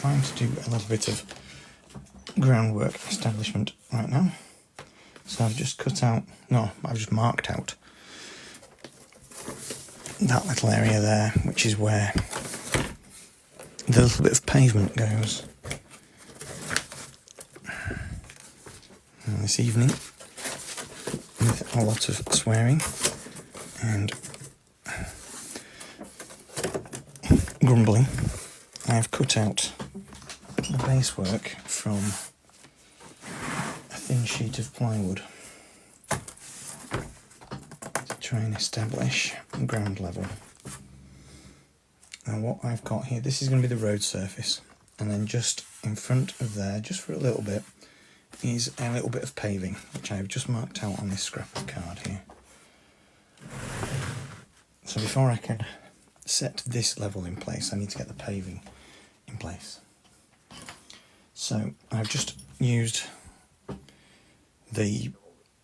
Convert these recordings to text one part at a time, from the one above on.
trying to do a little bit of groundwork establishment right now. So I've just I've just marked out that little area there, which is where the little bit of pavement goes. And this evening, with a lot of swearing and grumbling, I have cut out the base work from a thin sheet of plywood to try and establish ground level. Now what I've got here, this is going to be the road surface, and then just in front of there, just for a little bit, is a little bit of paving, which I've just marked out on this scrap of card here. So before I can set this level in place, I need to get the paving in place. So I've just used the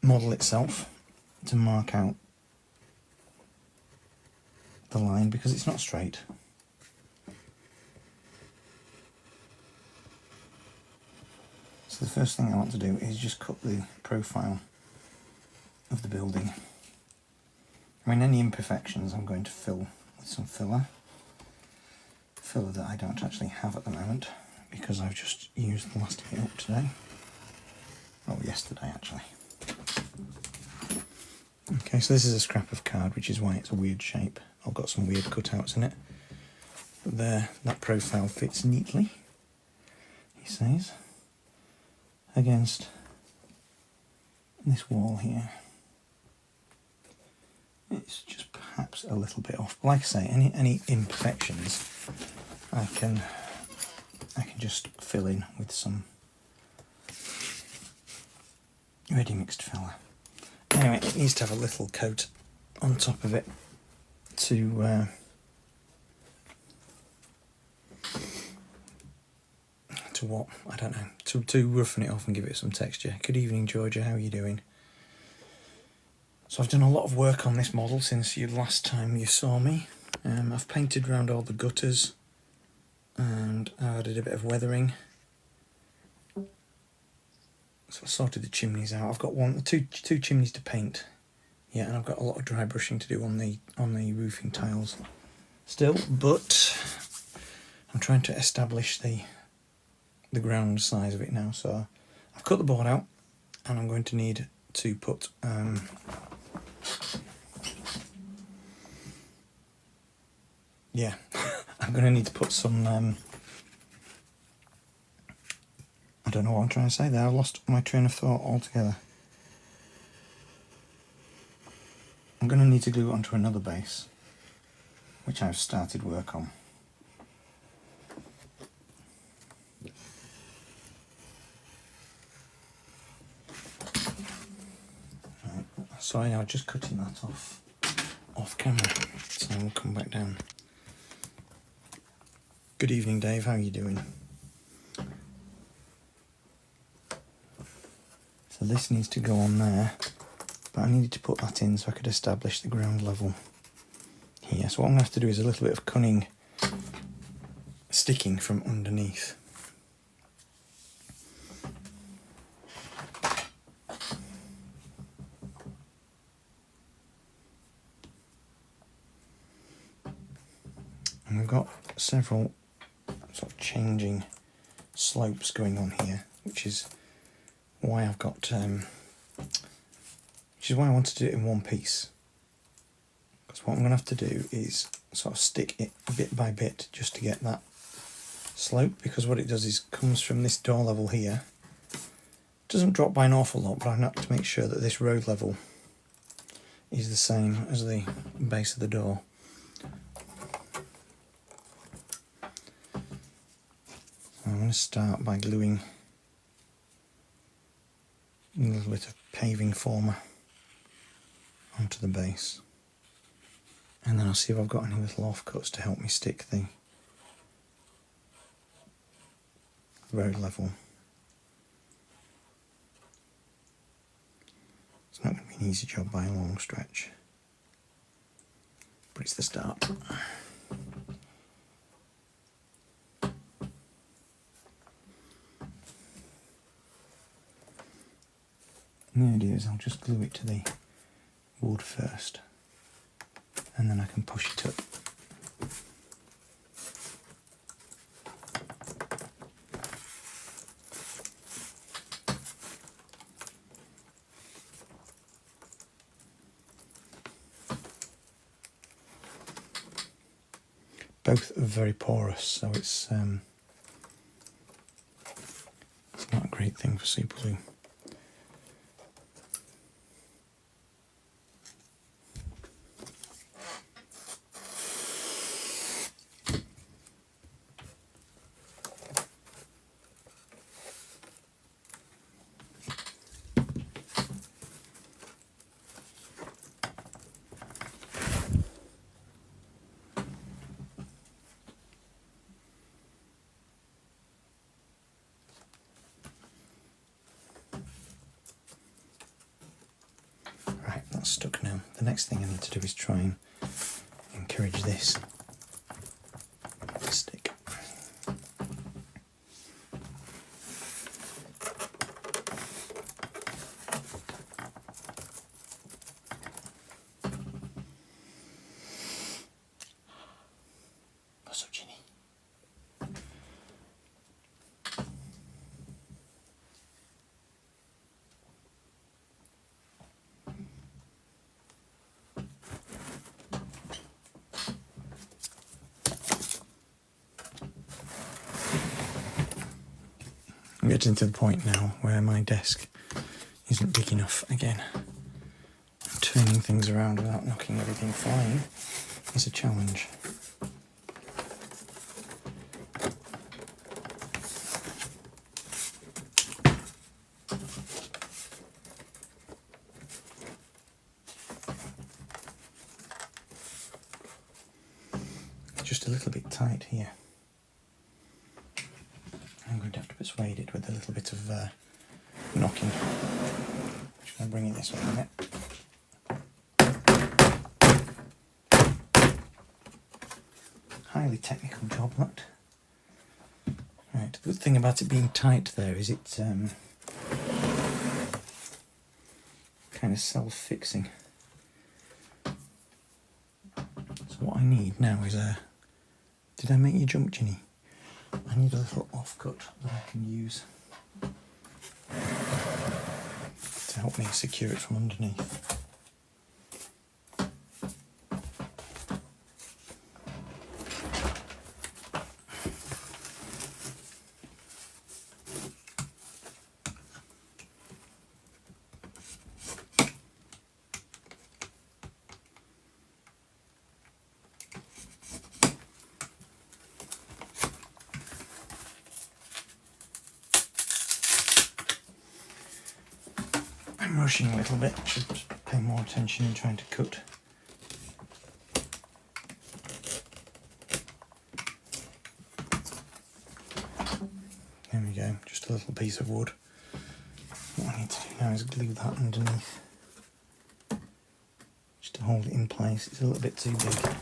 model itself to mark out the line because it's not straight. So the first thing I want to do is just cut the profile of the building. I mean, any imperfections I'm going to fill with some filler that I don't actually have at the moment because I've just used the last of it up today. Oh, yesterday actually. Okay, so this is a scrap of card, which is why it's a weird shape. I've got some weird cutouts in it. But there, that profile fits neatly, he says, against this wall here. It's just perhaps a little bit off. But like I say, any imperfections I can just fill in with some ready mixed filler. Anyway, it needs to have a little coat on top of it to what? I don't know. To roughen it off and give it some texture. Good evening, Georgia. How are you doing? So I've done a lot of work on this model since the last time you saw me. I've painted around all the gutters and I added a bit of weathering. So I sorted the chimneys out. I've got two chimneys to paint. Yeah, and I've got a lot of dry brushing to do on the roofing tiles still, but I'm trying to establish the ground size of it now. So I've cut the board out and I'm going to need to put yeah, I'm going to need to put some I don't know what I'm trying to say there. I lost my train of thought altogether. I'm going to need to glue it onto another base, which I've started work on. Right. Sorry, I was just cutting that off camera, so we'll come back down. Good evening, Dave. How are you doing? So this needs to go on there, but I needed to put that in so I could establish the ground level here. So what I'm going to have to do is a little bit of cunning sticking from underneath. And we've got several sort of changing slopes going on here, which is why I've got which is why I wanted to do it in one piece, because what I'm going to have to do is sort of stick it bit by bit just to get that slope, because what it does is comes from this door level here. It doesn't drop by an awful lot, but I have to make sure that this road level is the same as the base of the door. So I'm going to start by gluing a little bit of paving former onto the base, and then I'll see if I've got any little offcuts to help me stick the road level. It's not going to be an easy job by a long stretch, but it's the start. And the idea is I'll just glue it to the wood first, and then I can push it up. Both are very porous, so it's not a great thing for super glue. Right, that's stuck now. The next thing I need to do is try and encourage this to stick. What's up, Ginny? I'm getting to the point now where my desk isn't big enough again. Turning things around without knocking everything flying is a challenge. Just a little bit tight here. I'm going to have to persuade it with a little bit of knocking. Just going to bring it this way a minute. Highly technical job, that. Right, the good thing about it being tight there is it's kind of self-fixing. So what I need now is a... Did I make you jump, Ginny? I need a little offcut that I can use to help me secure it from underneath. I'm rushing a little bit, should pay more attention in trying to cut. There we go, just a little piece of wood. What I need to do now is glue that underneath, just to hold it in place. It's a little bit too big.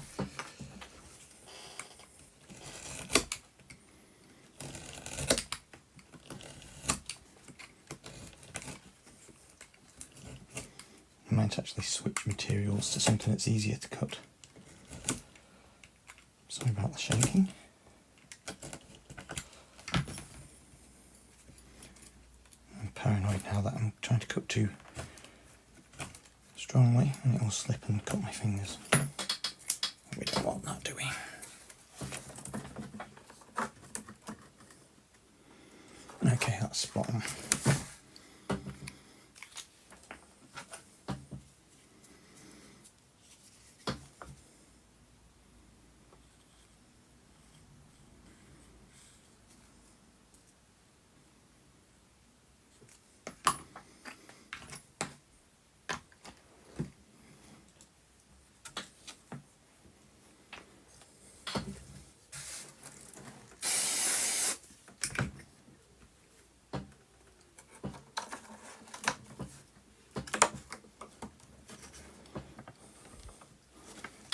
I might actually switch materials to something that's easier to cut. Sorry about the shaking. I'm paranoid now that I'm trying to cut too strongly and it will slip and cut my fingers. We don't want that, do we? Okay, that's spot on.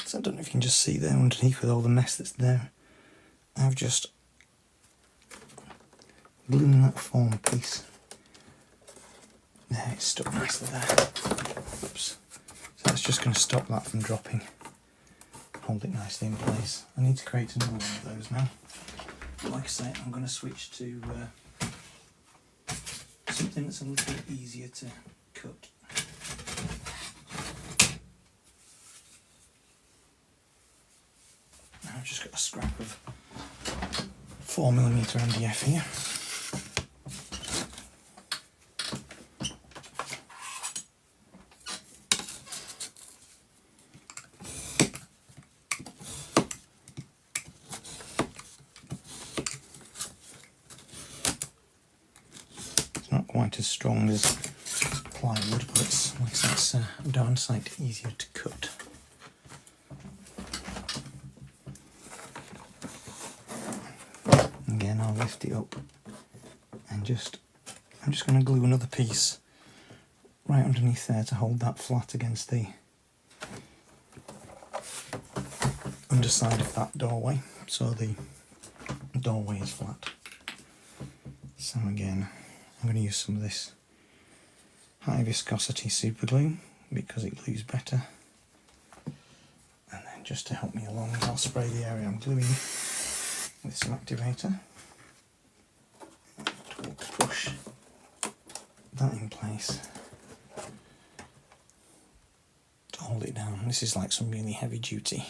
So I don't know if you can just see there underneath with all the mess that's there. I've just glued that form piece There, it's stuck nicely there. Oops. So that's just going to stop that from dropping. Hold it nicely in place. I need to create another one of those now. But like I say, I'm going to switch to something that's a little bit easier to cut. Now I've just got a scrap of 4mm MDF here. Not quite as strong as plywood, but it's like it's a darn sight easier to cut. Again, I'll lift it up and I'm just going to glue another piece right underneath there to hold that flat against the underside of that doorway, so the doorway is flat. So again, I'm going to use some of this high viscosity super glue because it glues better, and then just to help me along, I'll spray the area I'm gluing with some activator to push that in place to hold it down. This is like some really heavy duty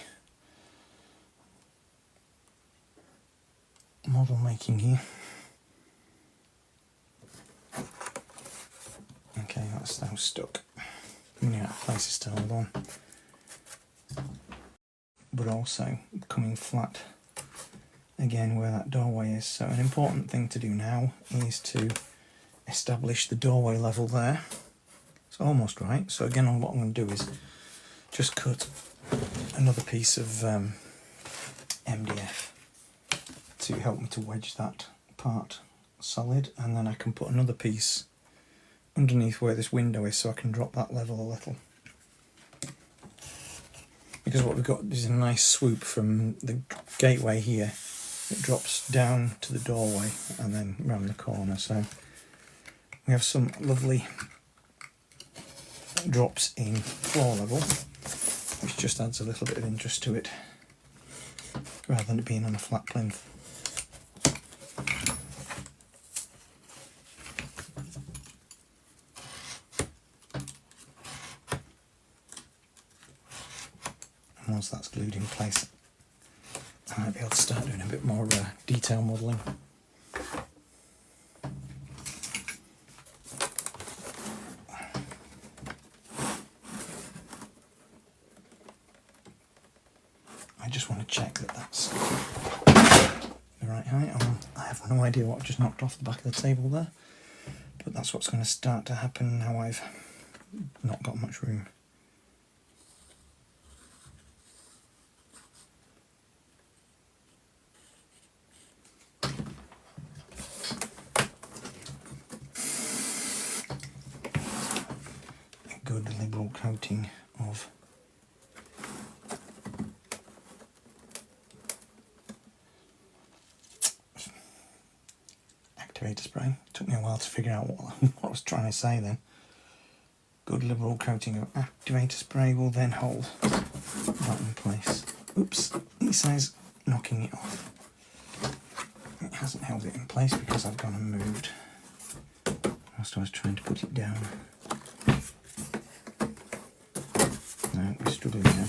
model making here. Okay, that's now stuck. Running out of places to hold on. But also coming flat again where that doorway is. So an important thing to do now is to establish the doorway level there. It's almost right. So again, what I'm going to do is just cut another piece of MDF to help me to wedge that part solid, and then I can put another piece underneath where this window is so I can drop that level a little. Because what we've got is a nice swoop from the gateway here. It drops down to the doorway and then round the corner. So we have some lovely drops in floor level, which just adds a little bit of interest to it rather than it being on a flat plinth. Once that's glued in place, I might be able to start doing a bit more detail modelling. I just want to check that that's the right height. I have no idea what I've just knocked off the back of the table there, but that's what's going to start to happen now I've not got much room. Good liberal coating of activator spray. Took me a while to figure out what I was trying to say then. Good liberal coating of activator spray will then hold that in place. Oops, Lisa's knocking it off. It hasn't held it in place because I've gone and moved whilst I was trying to put it down. No, we're struggling now.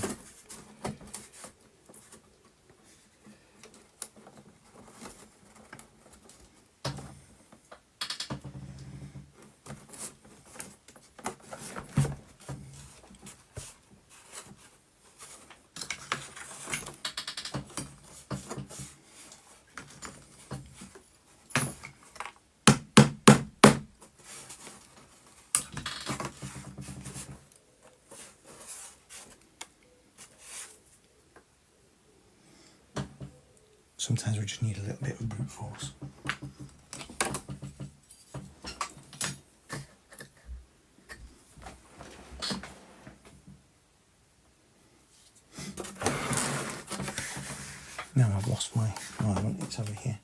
Sometimes we just need a little bit of brute force. Now I've lost my... Oh, I want it over here.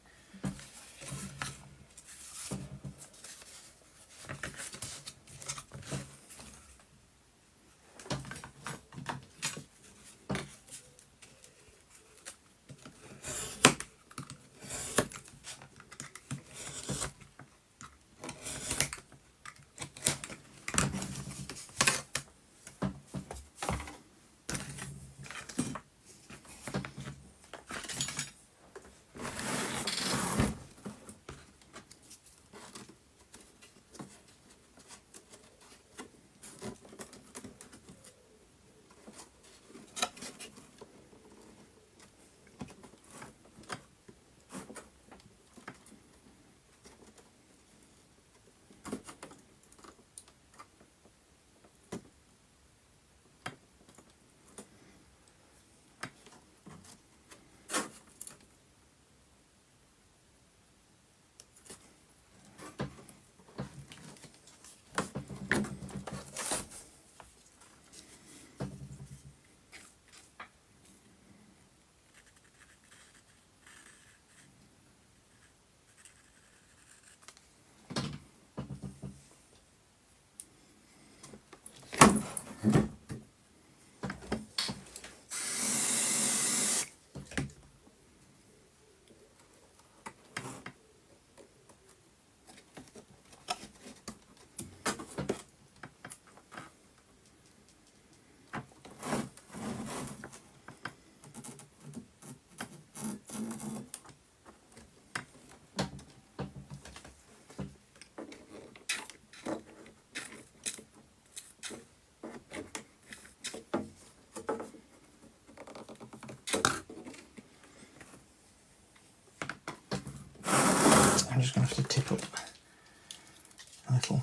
a little.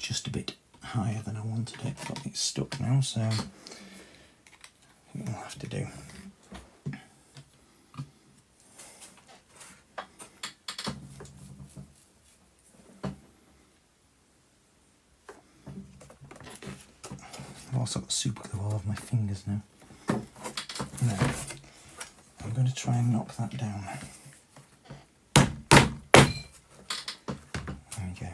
Just a bit higher than I wanted it, but it's stuck now, so I think we'll have to do. I've also got super glue all over my fingers now. Now, I'm going to try and knock that down. There we go.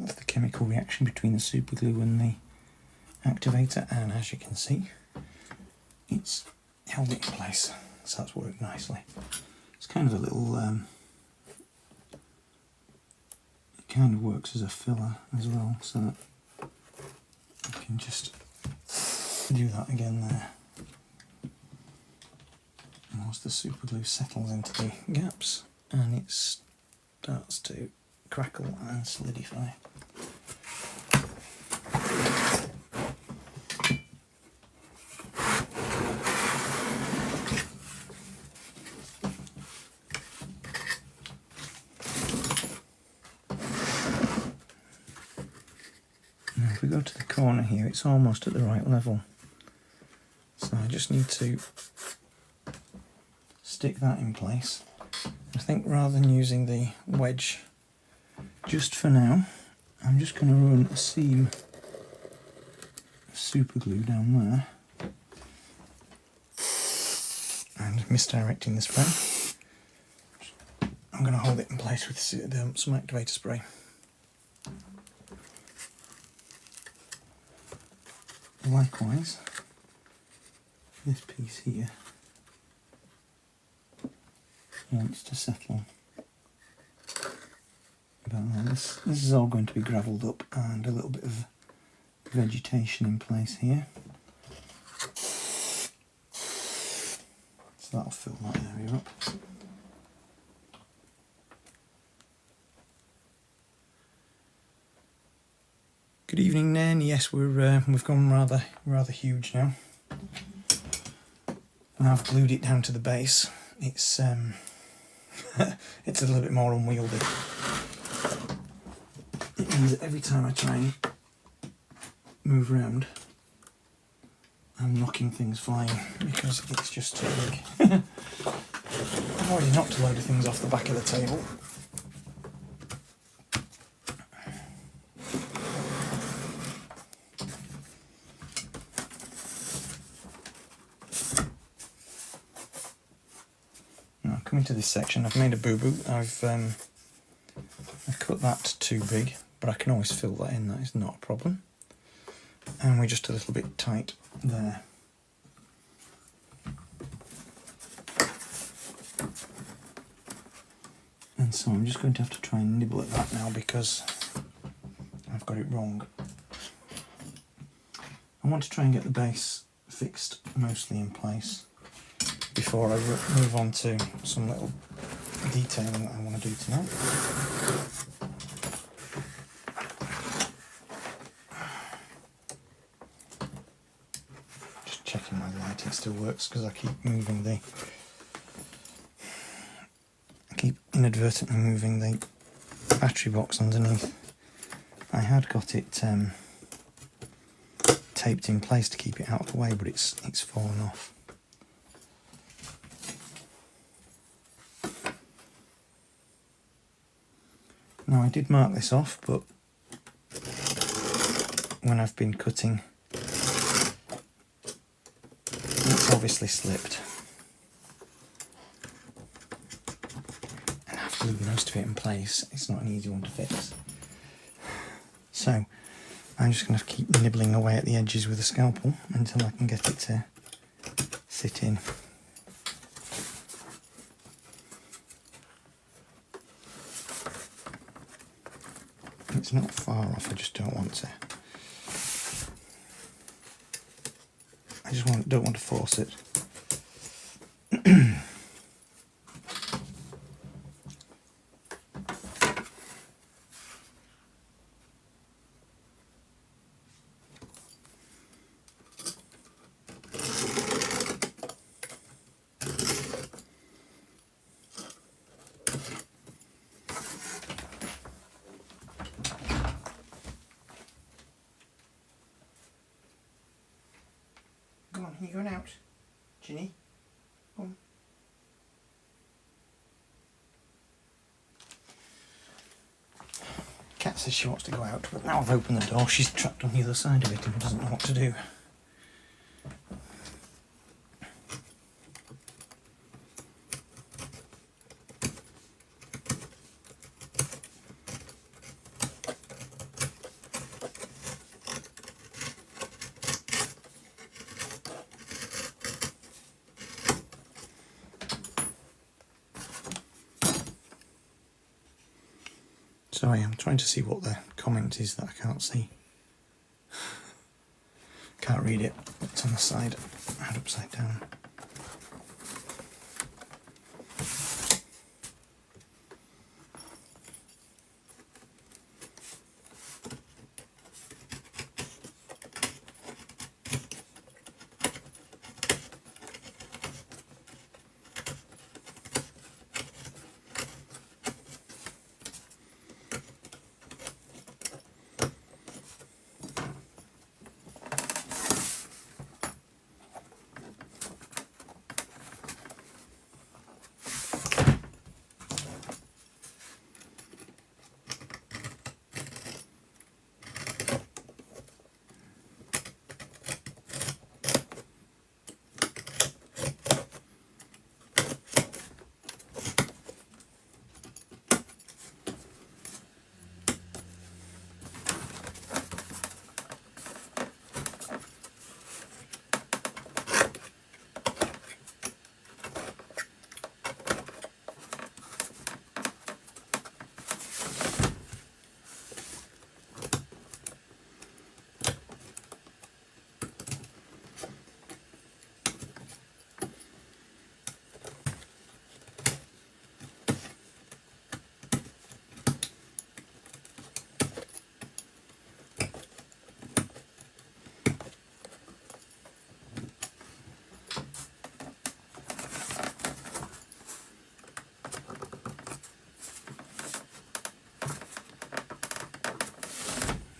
That's the chemical reaction between the super glue and the activator, and as you can see, it's held it in place, so that's worked nicely. It's kind of a little, it kind of works as a filler as well, so that I can just do that again there. And once the super glue settles into the gaps, and it starts to crackle and solidify. Now if we go to the corner here, it's almost at the right level. So I just need to stick that in place. I think rather than using the wedge just for now, I'm just going to run a seam of super glue down there and misdirecting the spray. I'm going to hold it in place with some activator spray. Likewise, this piece here wants to settle about that. This is all going to be gravelled up and a little bit of vegetation in place here. So that'll fill that area up. Good evening, Nan. Yes, we've gone rather huge now. And I've glued it down to the base. It's it's a little bit more unwieldy. It means that every time I try and move around, I'm knocking things flying because it's just too big. I've already knocked a load of things off the back of the table. Now, coming to this section, I've made a boo-boo. I've cut that too big, but I can always fill that in, that is not a problem. And we're just a little bit tight there. And so I'm just going to have to try and nibble at that now because I've got it wrong. I want to try and get the base fixed mostly in place before I move on to some little detailing that I want to do tonight. Checking my lighting still works because I keep moving the keep inadvertently moving the battery box underneath. I had got it taped in place to keep it out of the way, but it's fallen off. Now I did mark this off, but when I've been cutting, it's obviously slipped. And after leaving most of it in place, it's not an easy one to fix. So I'm just going to keep nibbling away at the edges with a scalpel until I can get it to sit in. It's not far off, I just don't want to. Don't want to force it. Come on, you going out? Ginny? Come. Cat says she wants to go out, but now I've opened the door, she's trapped on the other side of it and doesn't know what to do. Sorry, I'm trying to see what the comment is that I can't see. Can't read it. It's on the side and upside down.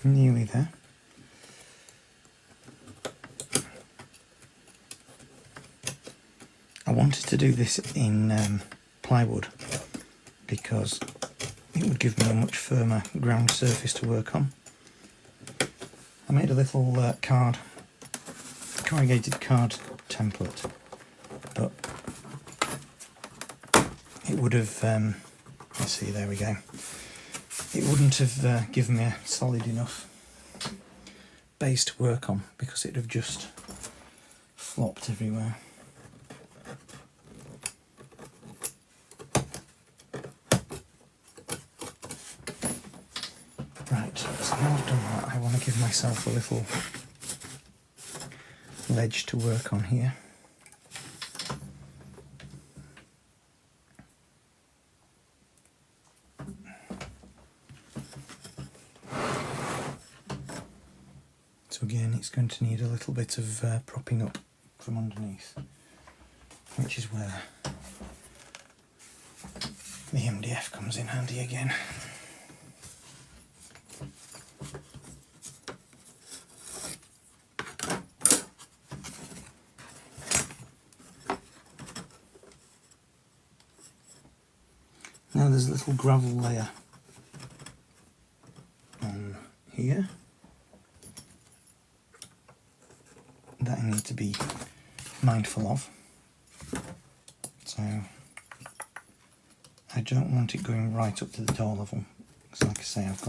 Nearly there. I wanted to do this in plywood because it would give me a much firmer ground surface to work on. I made a little corrugated card template, but it would have, let's see, there we go. It wouldn't have given me a solid enough base to work on because it would have just flopped everywhere. Right, so now I've done that, I want to give myself a little ledge to work on here. So again, it's going to need a little bit of propping up from underneath, which is where the MDF comes in handy again. Now there's a little gravel layer on here that I need to be mindful of. So I don't want it going right up to the door level, because like I say, I've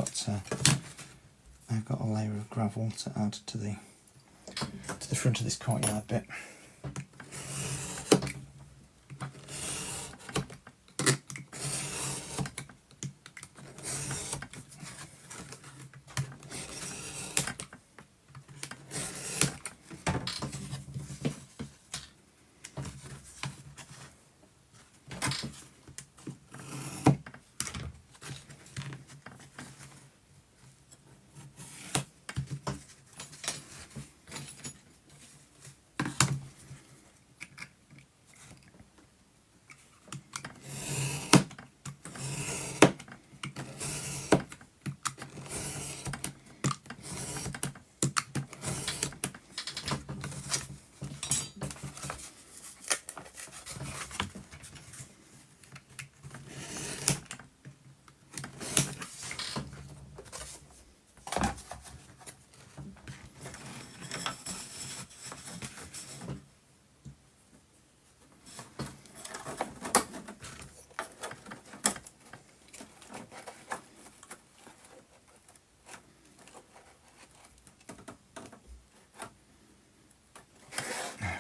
got a layer of gravel to add to the front of this courtyard bit.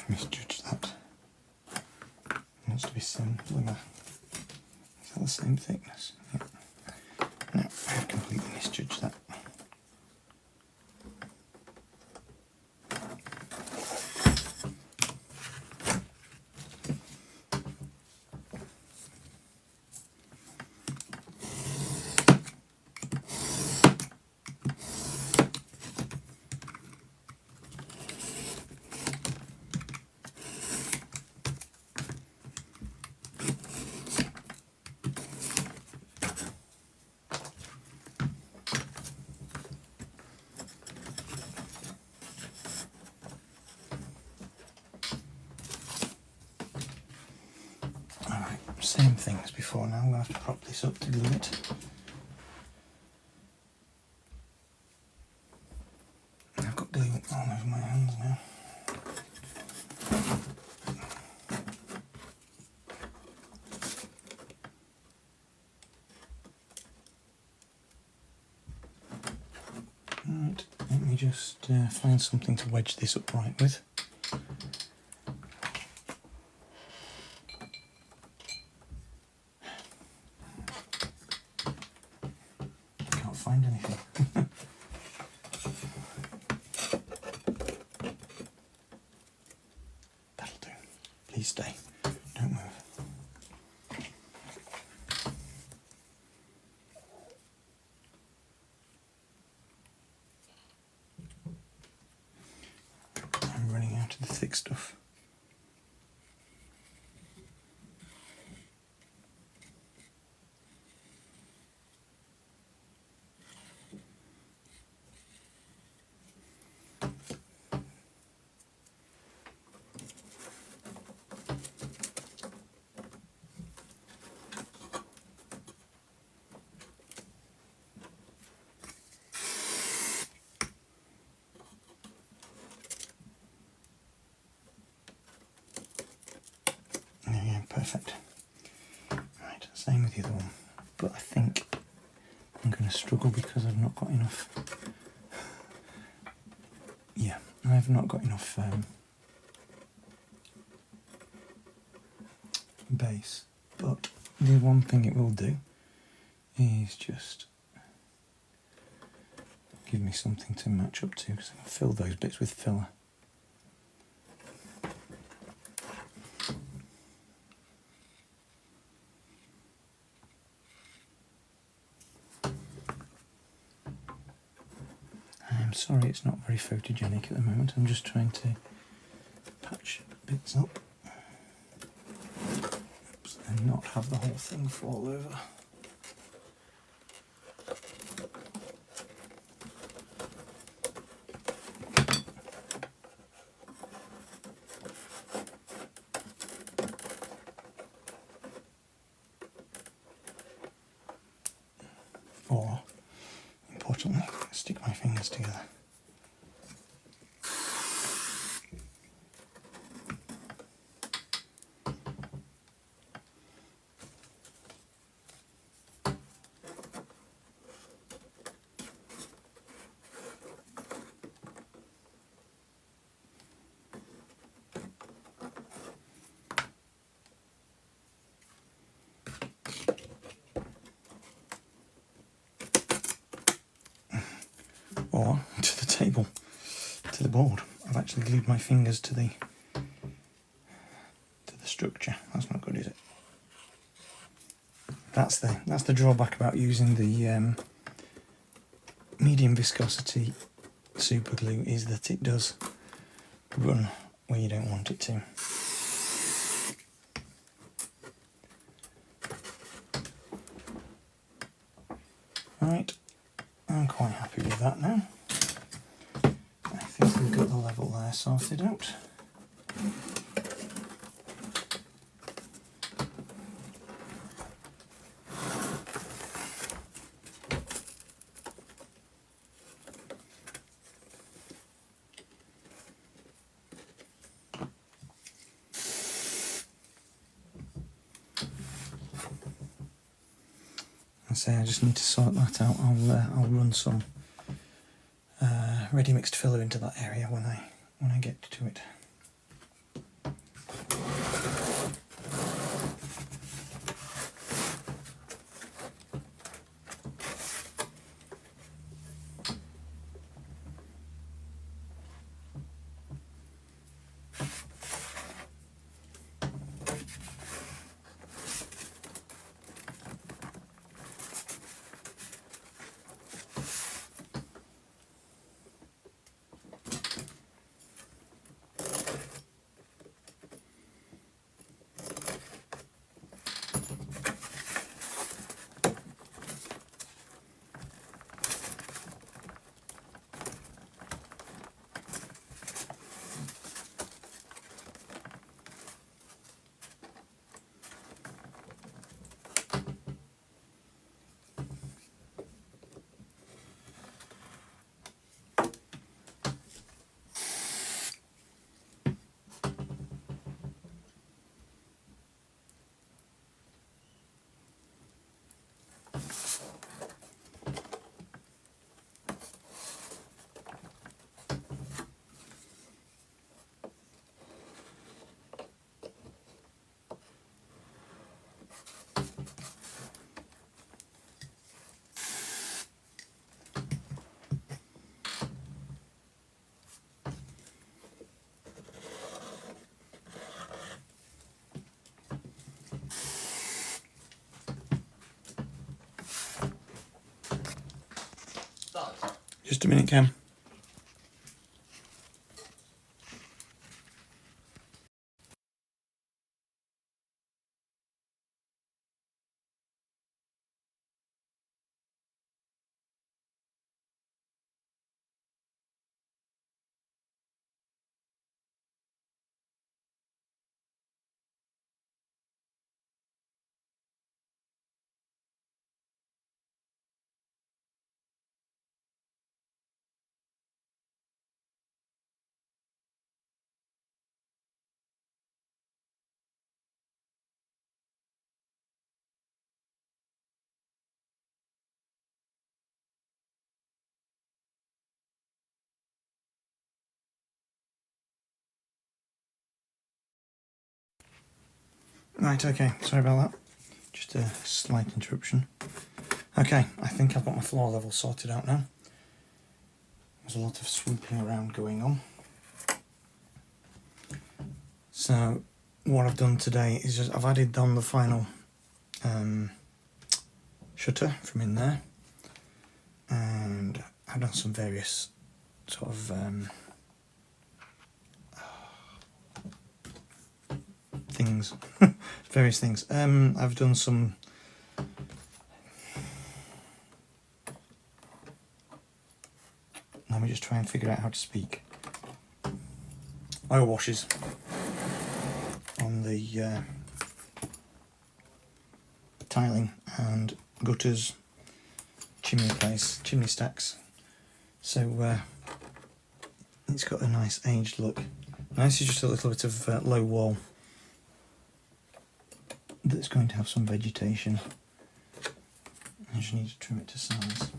Misjudged that. It wants to be similar. Is that the same thickness? Yep. No, I completely misjudged that. Same thing as before now, we'll have to prop this up to glue it. I've got glue all over my hands now. Right, let me just find something to wedge this upright with. Find anything. That'll do. Please stay. Don't move. I'm running out of the thick stuff. Perfect. Right, same with the other one. But I think I'm going to struggle because I've not got enough. Yeah, I've not got enough base. But the one thing it will do is just give me something to match up to, because I can fill those bits with filler. I'm sorry it's not very photogenic at the moment, I'm just trying to patch bits up. Oops, and not have the whole thing fall over. Or, importantly, stick my fingers together. Or to the table, to the board. I've actually glued my fingers to the structure. That's not good, is it? That's the drawback about using the medium viscosity super glue, is that it does run where you don't want it to. Right, I'm quite happy with that now. I think we've got the level there sorted out. I just need to sort that out. I'll run some ready mixed filler into that area when I get to it. Just a minute, Cam. Right, okay, sorry about that. Just a slight interruption. Okay, I think I've got my floor level sorted out now. There's a lot of swooping around going on. So what I've done today is just I've added on the final shutter from in there, and I've done some various sort of things various things. I've done some let me just try and figure out how to speak. Oil washes on the tiling and gutters, chimney stacks. So it's got a nice aged look. Now this is just a little bit of low wall that's going to have some vegetation. I just need to trim it to size.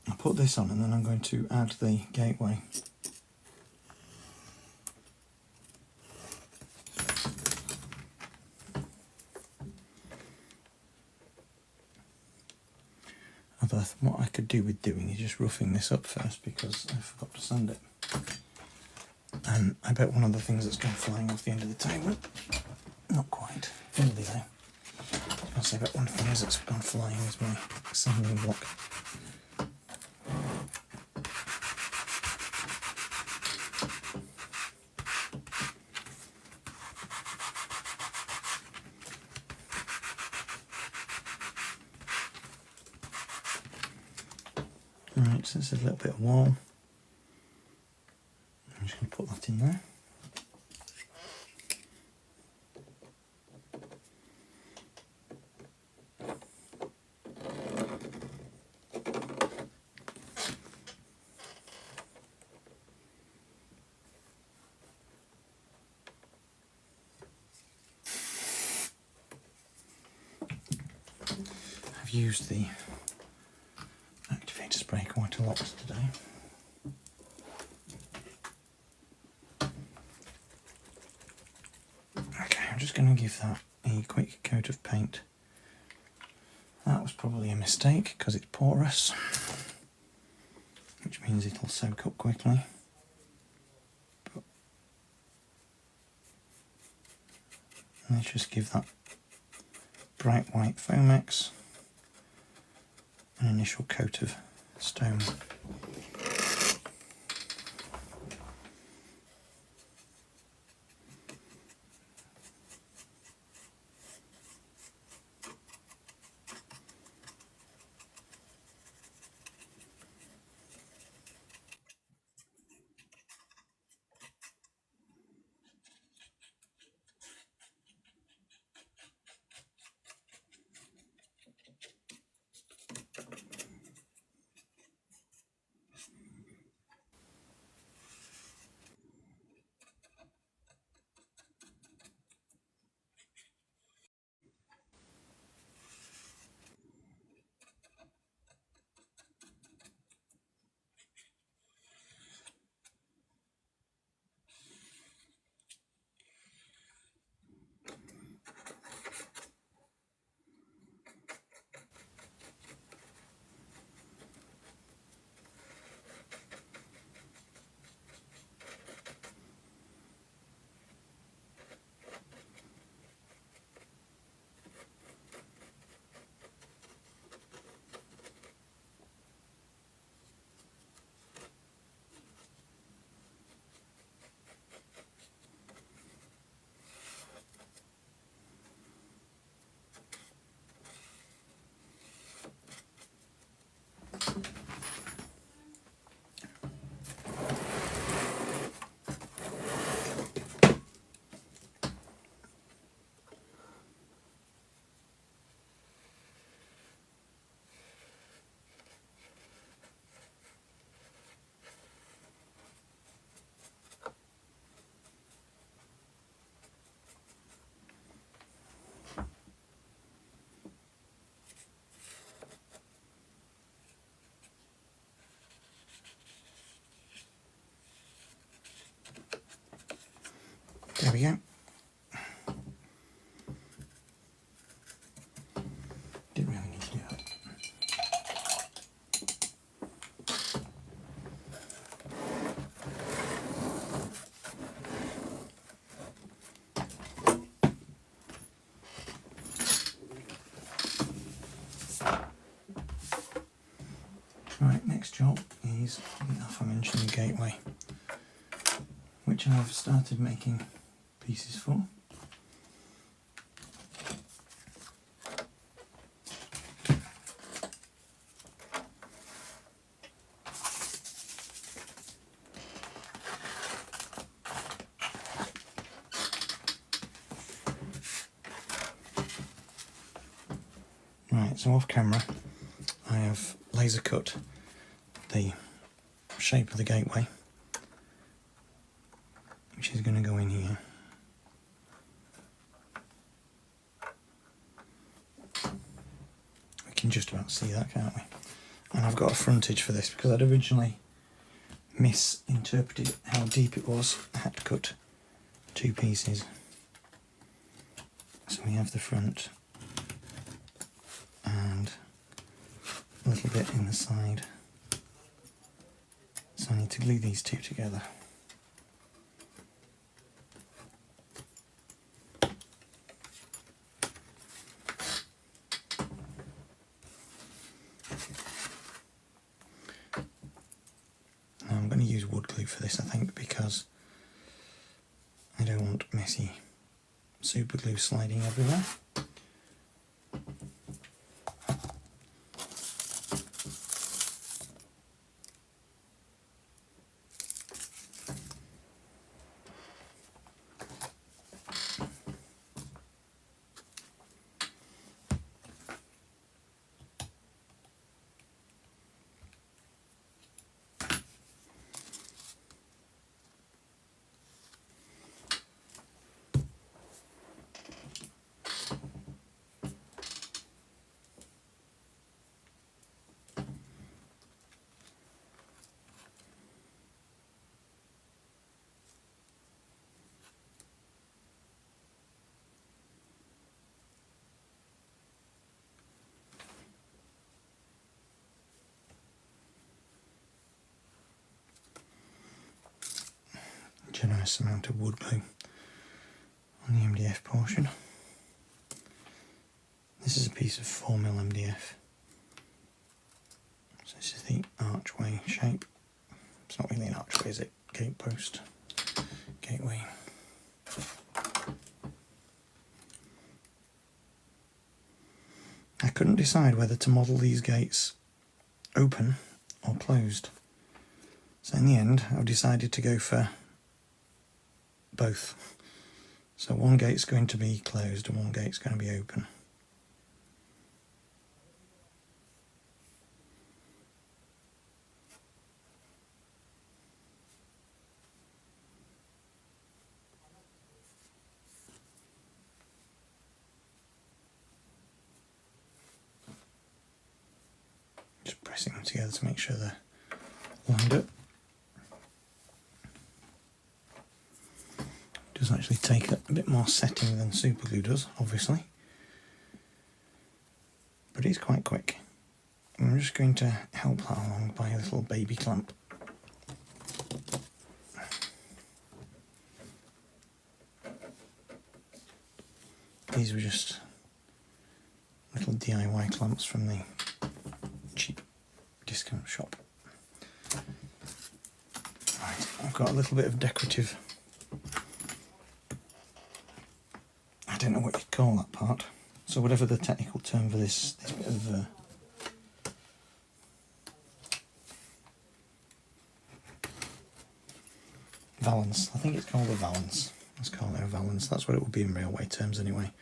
I'll put this on and then I'm going to add the gateway. Although what I could do with doing is just roughing this up first because I forgot to sand it. And I bet one of the things that's gone flying off the end of the table, not quite, nearly there. I was going to say, but one of the things that's gone flying is my sanding block. Right, so there's a little bit of wall. I'm just going to put that in there. I've used the activator spray quite a lot today. Okay, I'm just going to give that a quick coat of paint. That was probably a mistake because it's porous, which means it'll soak up quickly. But let's just give that bright white Foamex an initial coat of stone. There we go. Didn't really need to do that. Right, next job is the aforementioned gateway. which I've started making pieces for. Right, so off camera I have laser cut the shape of the gateway, which is going to go in here. We can just about see that, can't we? And I've got a frontage for this because I'd originally misinterpreted how deep it was. I had to cut two pieces. So we have the front and a little bit in the side. So I need to glue these two together. Now I'm going to use wood glue for this, I think, because I don't want messy super glue sliding everywhere. Generous amount of wood glue on the MDF portion. This is a piece of 4mm MDF. So this is the archway shape. It's not really an archway, is it? Gate post. Gateway. I couldn't decide whether to model these gates open or closed. So in the end I've decided to go for both. So one gate's going to be closed and one gate's going to be open. Just pressing them together to make sure they're lined up. Does actually take a bit more setting than super glue does, obviously, but it's quite quick. I'm just going to help that along by a little baby clamp. These were just little DIY clamps from the cheap discount shop. Right, I've got a little bit of decorative, I don't know what you'd call that part, so whatever the technical term for this bit of valance, I think it's called a valance. Let's call it a valance, that's what it would be in railway terms anyway.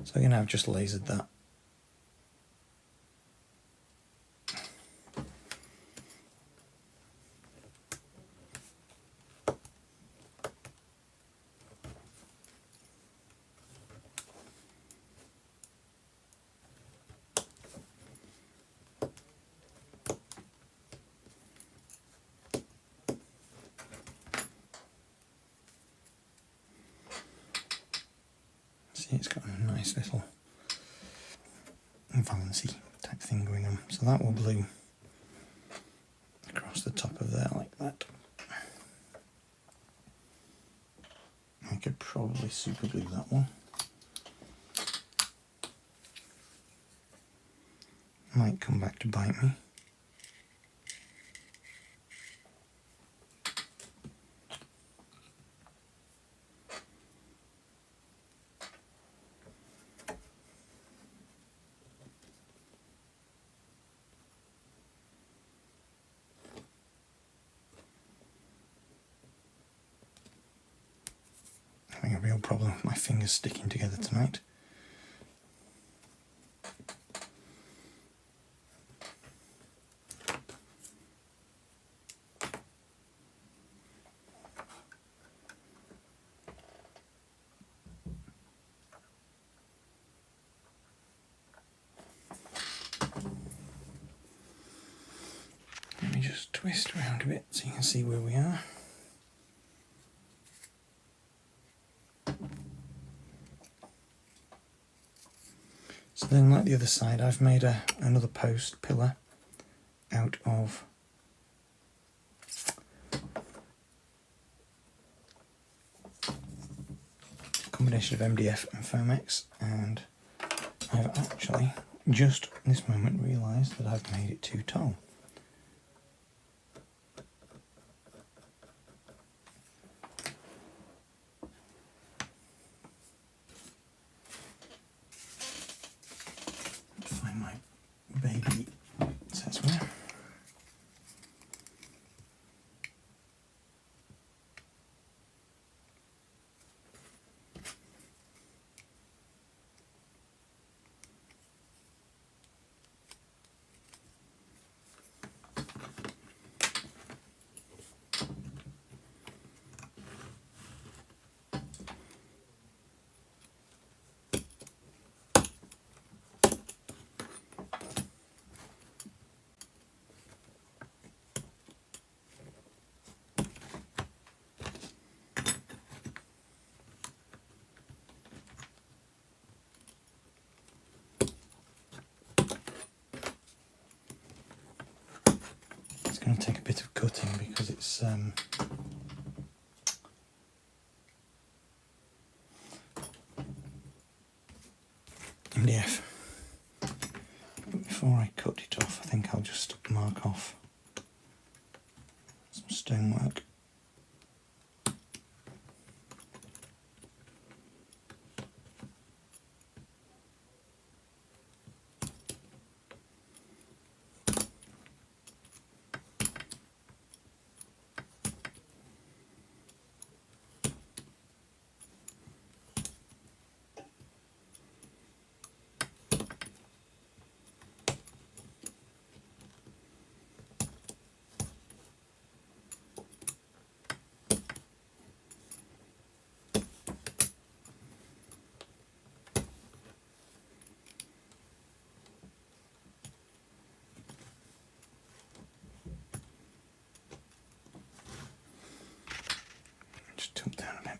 So again, I've just lasered that. See, it's got a nice little valancy type thing going on. So that will glue across the top of there like that. I could probably super glue that one. Might come back to bite me. real problem with my fingers sticking together tonight. Let me just twist around a bit so you can see where we are. So then, like the other side, I've made another post pillar out of a combination of MDF and Foamex, and I've actually just this moment realised that I've made it too tall. Find my baby Setsware. It's going to take a bit of cutting because it's MDF. But before I cut it off, I think I'll just mark off some stonework. Just tilt down a bit.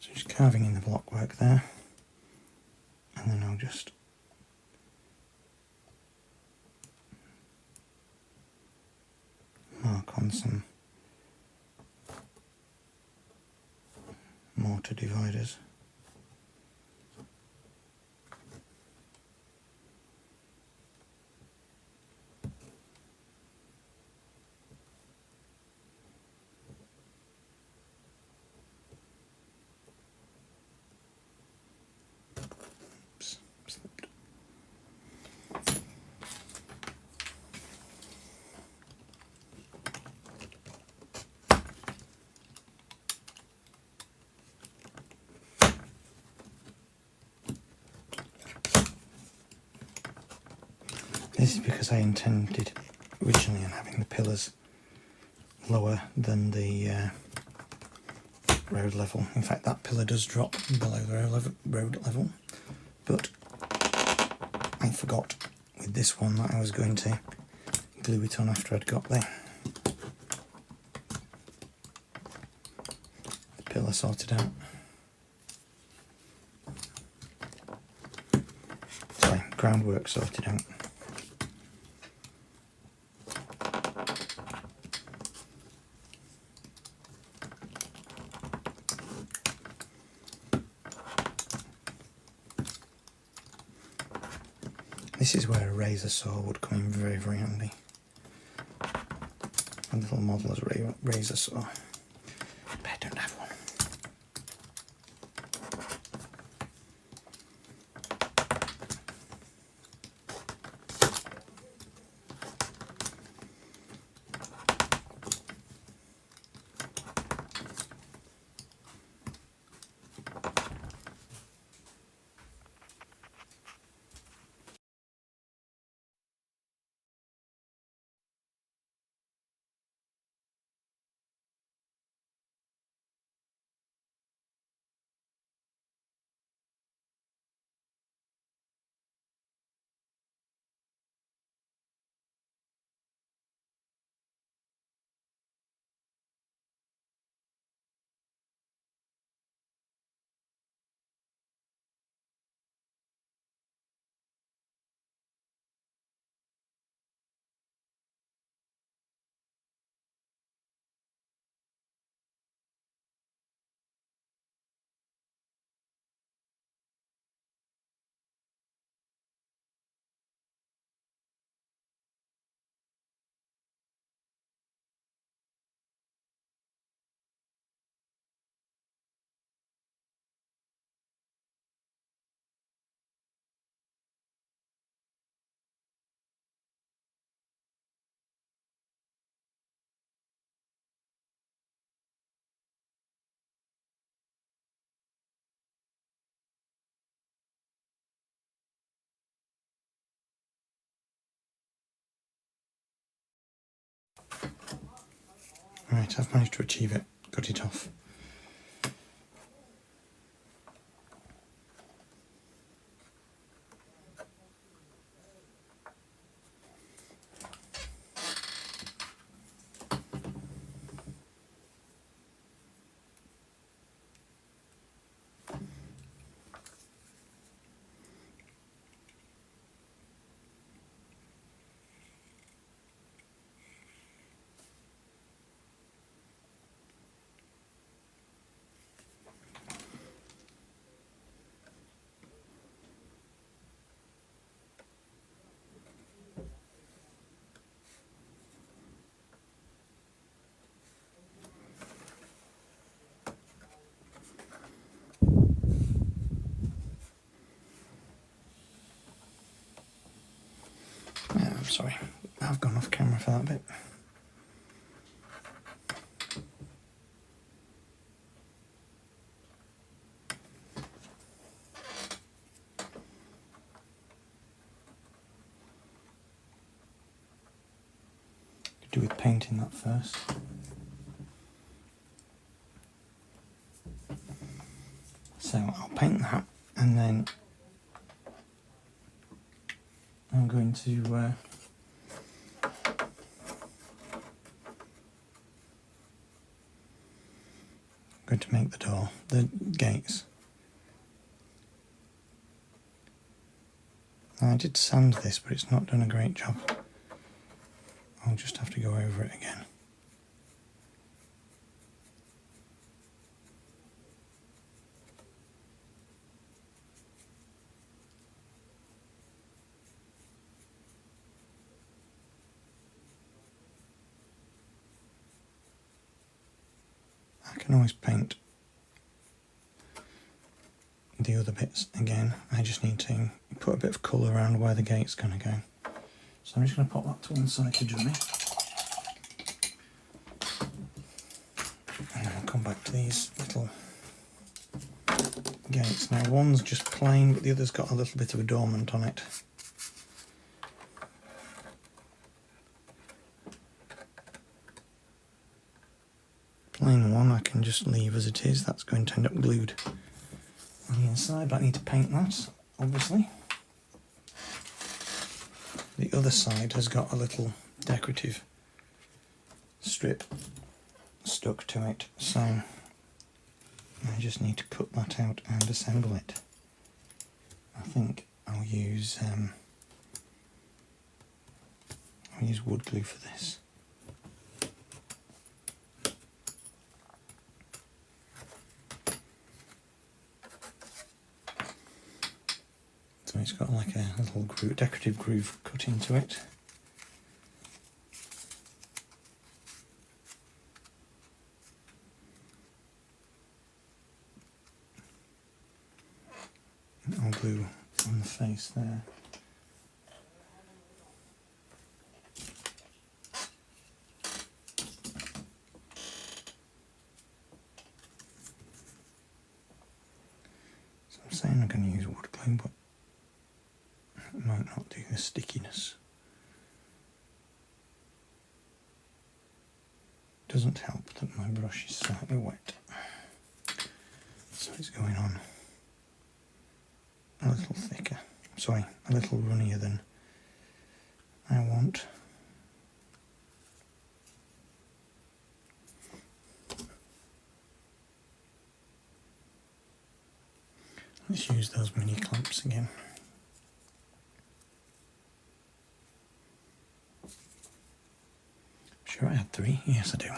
So just carving in the block work there, and then I'll just mark on some mortar dividers. Slipped. This is because I intended originally on having pillars lower than the road level. In fact, that pillar does drop below the road level, but I forgot with this one that I was going to glue it on after I'd got the pillar sorted out. Sorry, groundwork sorted out. This is where a razor saw would come in very, very handy. A little modeller's razor saw. But I don't have one. Right, I've managed to achieve it. Got it off. I'm sorry, I've gone off camera for that bit. Could do with painting that first. So I'll paint that, and then I'm going to make the door, the gates. Now, I did sand this, but it's not done a great job. I'll just have to go over it again. I can always paint the other bits again. I just need to put a bit of colour around where the gate's going to go. So I'm just going to pop that to one side to dummy. And then I'll come back to these little gates. Now one's just plain, but the other's got a little bit of adornment on it. plain one I can just leave as it is. That's going to end up glued on the inside, but I need to paint that, obviously. The other side has got a little decorative strip stuck to it, so I just need to cut that out and assemble it. I think I'll use wood glue for this. So it's got like a little decorative groove cut into it. And I'll glue on the face there. So I'm saying I'm going to use wood glue, but it might not do the stickiness. Doesn't help that my brush is slightly wet, so it's going on a little thicker, sorry, a little runnier than I want. Let's use those mini clamps again. Sure I had 3? Yes I do.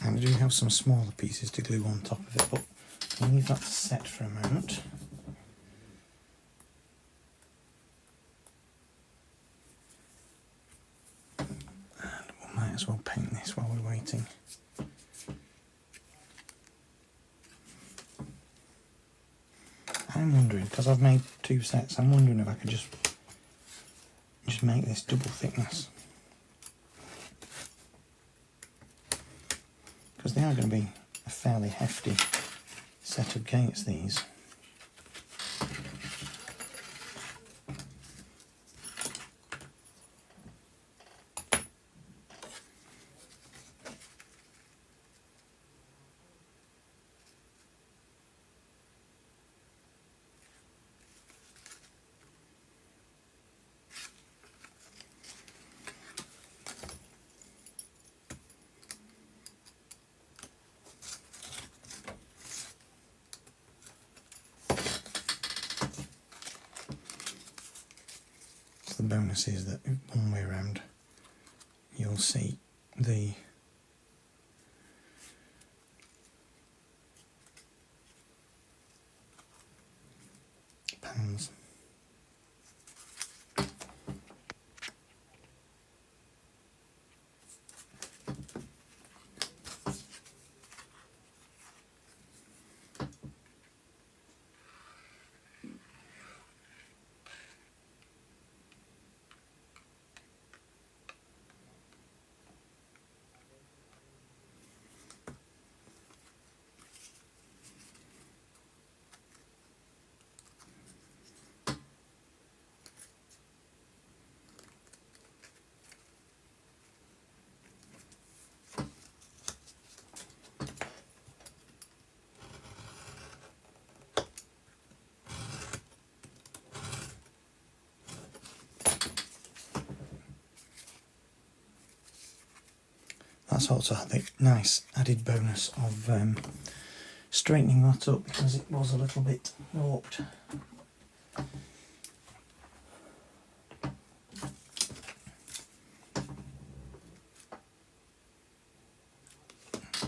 And I do have some smaller pieces to glue on top of it, but I'll leave that to set for a moment. And we might as well paint this while we're waiting. I'm wondering, because I've made 2 sets, I'm wondering if I could just make this double thickness. Because they are going to be a fairly hefty set of gates, these. The bonus is that one way around you'll see the pans. That's also the nice added bonus of straightening that up, because it was a little bit warped.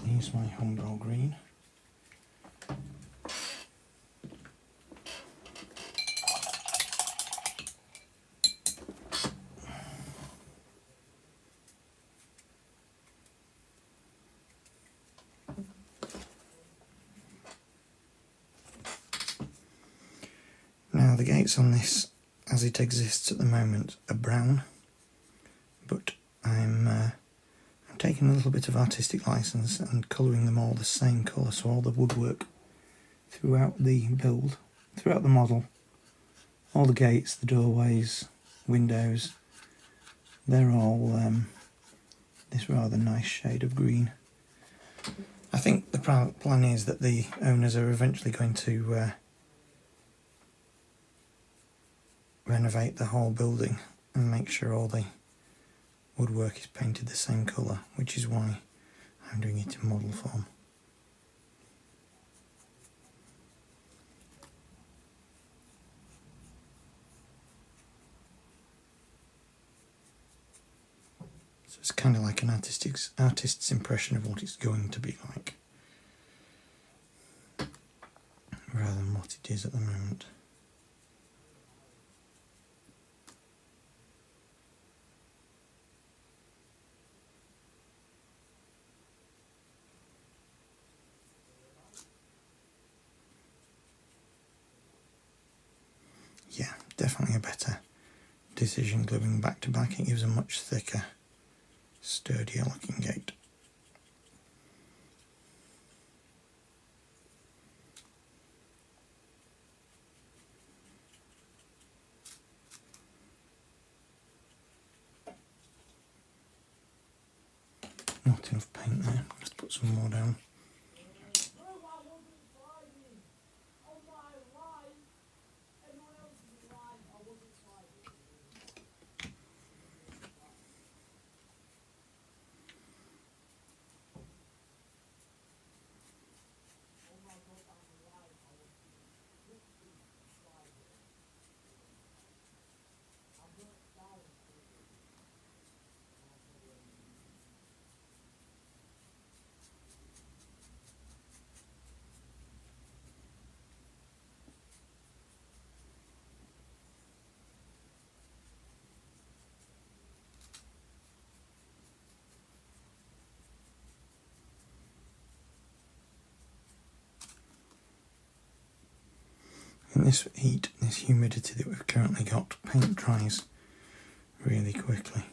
Use my Humbrol green. Now the gates on this, as it exists at the moment, are brown, but I'm taking a little bit of artistic license and colouring them all the same colour, so all the woodwork throughout the build, throughout the model, All the gates, the doorways, windows, they're all this rather nice shade of green. I think the plan is that the owners are eventually going to renovate the whole building and make sure all the woodwork is painted the same colour, which is why I'm doing it in model form. So it's kind of like an artist's impression of what it's going to be like, rather than what it is at the moment. Yeah, definitely a better decision gluing back to back. It gives a much thicker, sturdier looking gate. Not enough paint there, let's put some more down. In this heat, this humidity that we've currently got, paint dries really quickly.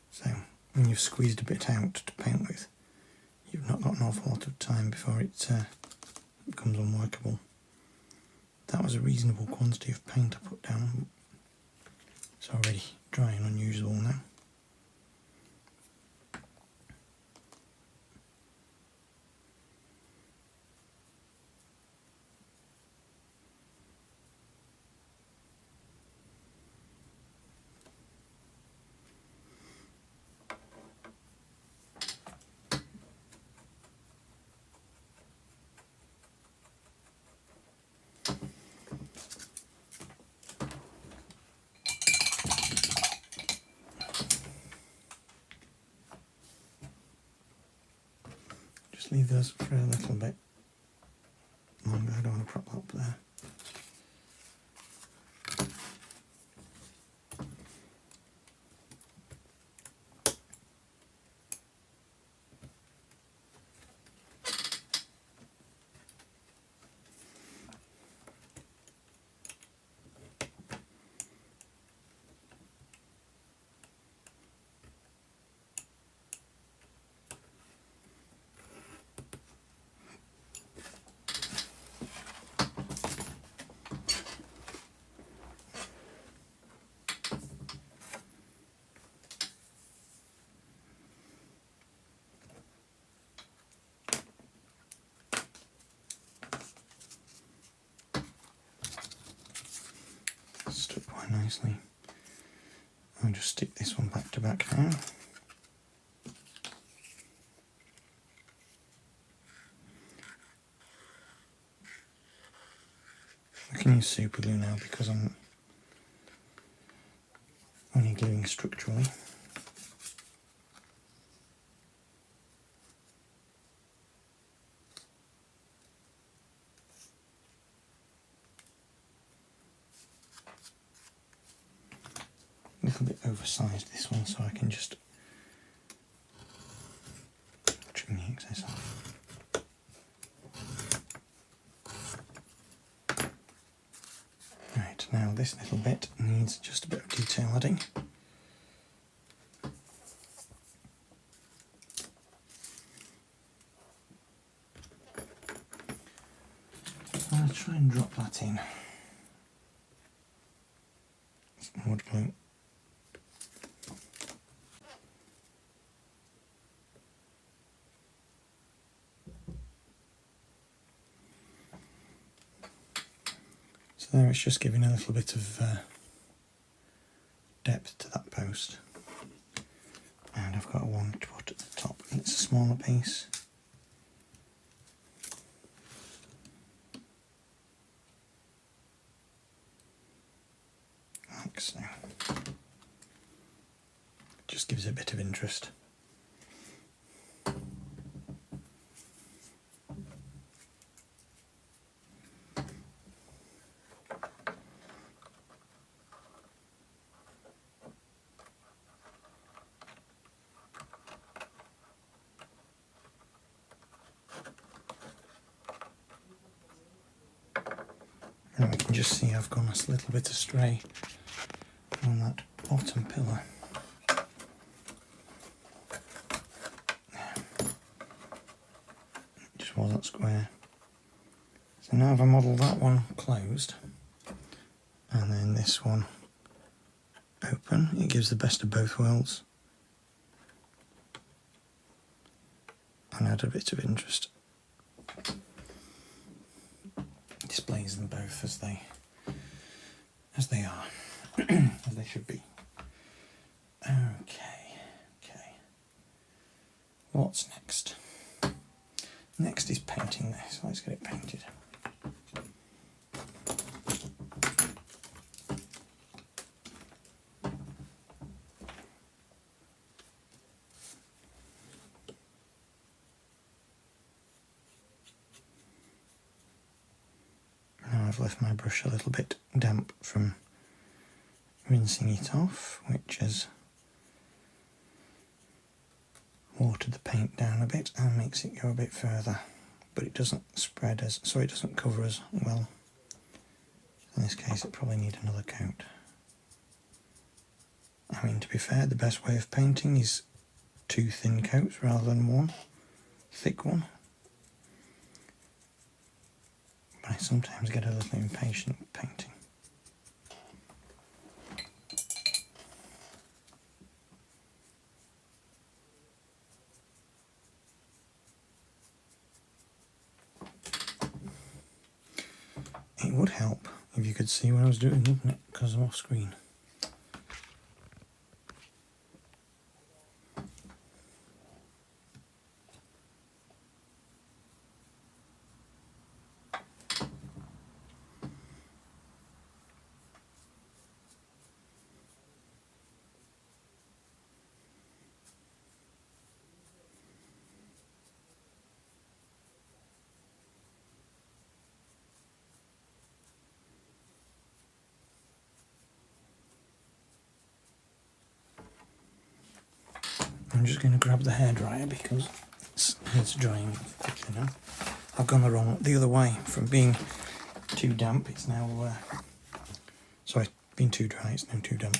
So when you've squeezed a bit out to paint with, you've not got an awful lot of time before it becomes unworkable. That was a reasonable quantity of paint I put down. It's already dry and unusable now. Just leave those for a little bit longer, I don't want to prop up there. Stuck quite nicely. I'll just stick this one back to back now. I can use super glue now because I'm only gluing structurally. A little bit oversized this one, so I can just trim the excess off. Right, now this little bit needs just a bit of detail adding. I'll try and drop that in. wood glue. So there it's just giving a little bit of depth to that post. And I've got one to put at the top. It's a smaller piece. Like so. Just gives it a bit of interest. And we can just see I've gone a little bit astray on that bottom pillar. It just wasn't square. So now if I model that one closed and then this one open, it gives the best of both worlds and add a bit of interest. Displays them both as they are, as they should be. Okay. What's next? Next is painting this. Let's get it painted. Now I've left my brush a little bit damp from rinsing it off, which has watered the paint down a bit and makes it go a bit further, but it doesn't spread as, so it doesn't cover as well. In this case it probably needs another coat. I mean, to be fair, the best way of painting is 2 thin coats rather than 1 thick one. But I sometimes get a little impatient with painting. It would help if you could see what I was doing, wouldn't it? Because I'm off screen. I'm just going to grab the hairdryer because it's drying quickly now. I've gone the other way. From being too damp, it's now sorry, being too dry, it's now too damp.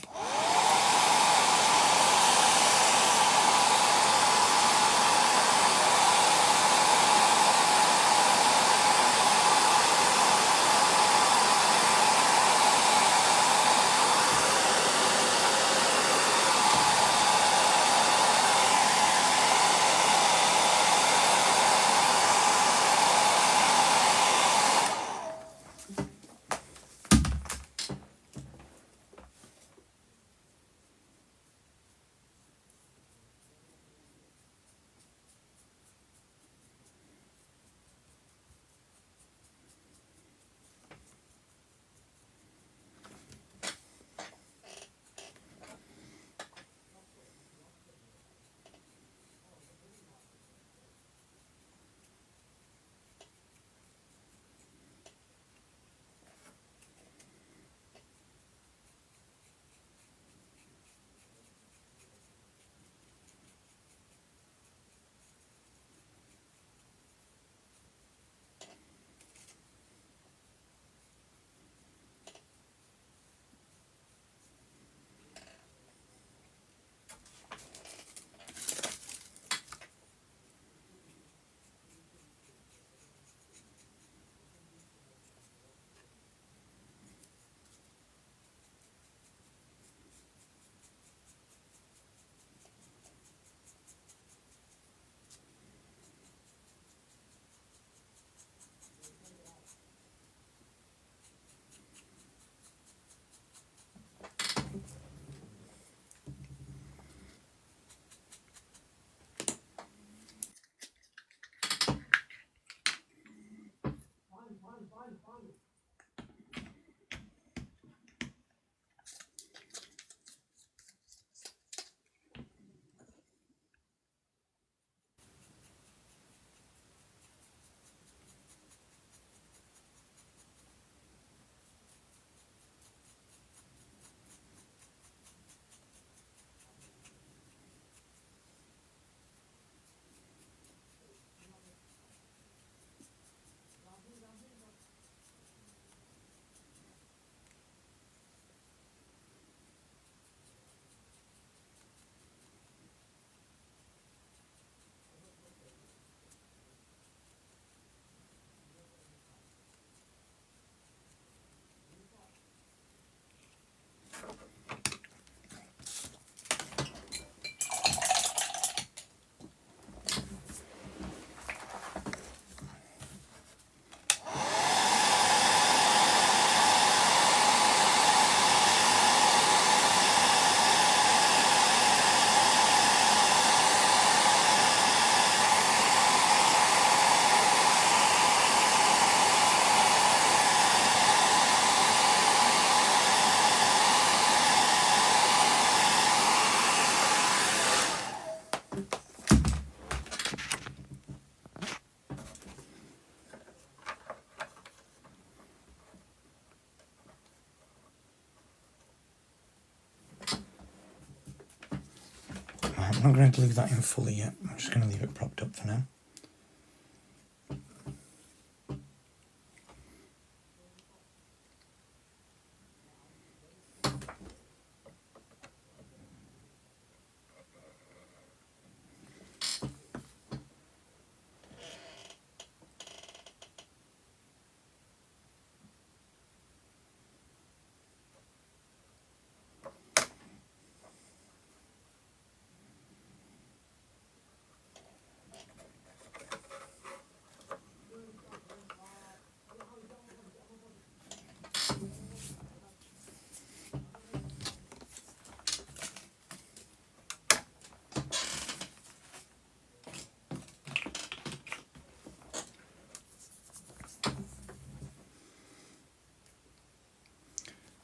I'm not going to leave that in fully yet, I'm just going to leave it propped up for now.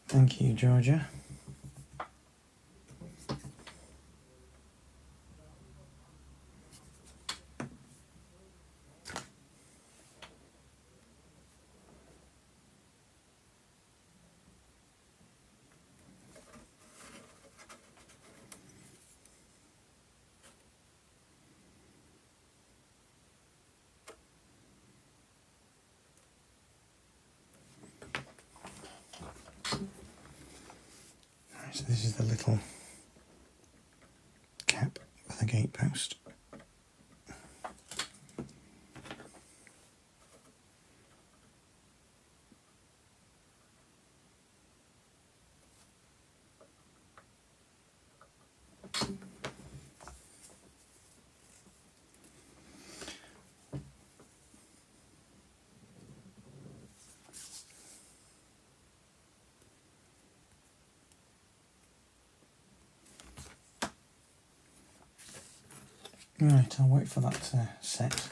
Thank you, Georgia. So this is the little cap for the gate post. Right, I'll wait for that to set.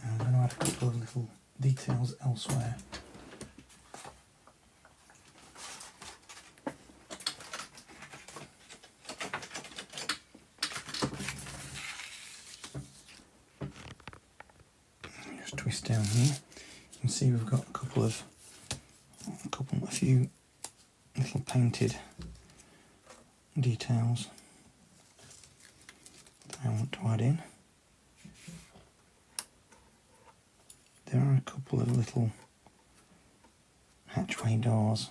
I'm going to add a couple of little details elsewhere. Just twist down here. You can see we've got a few little painted details that I want to add in. There are a couple of little hatchway doors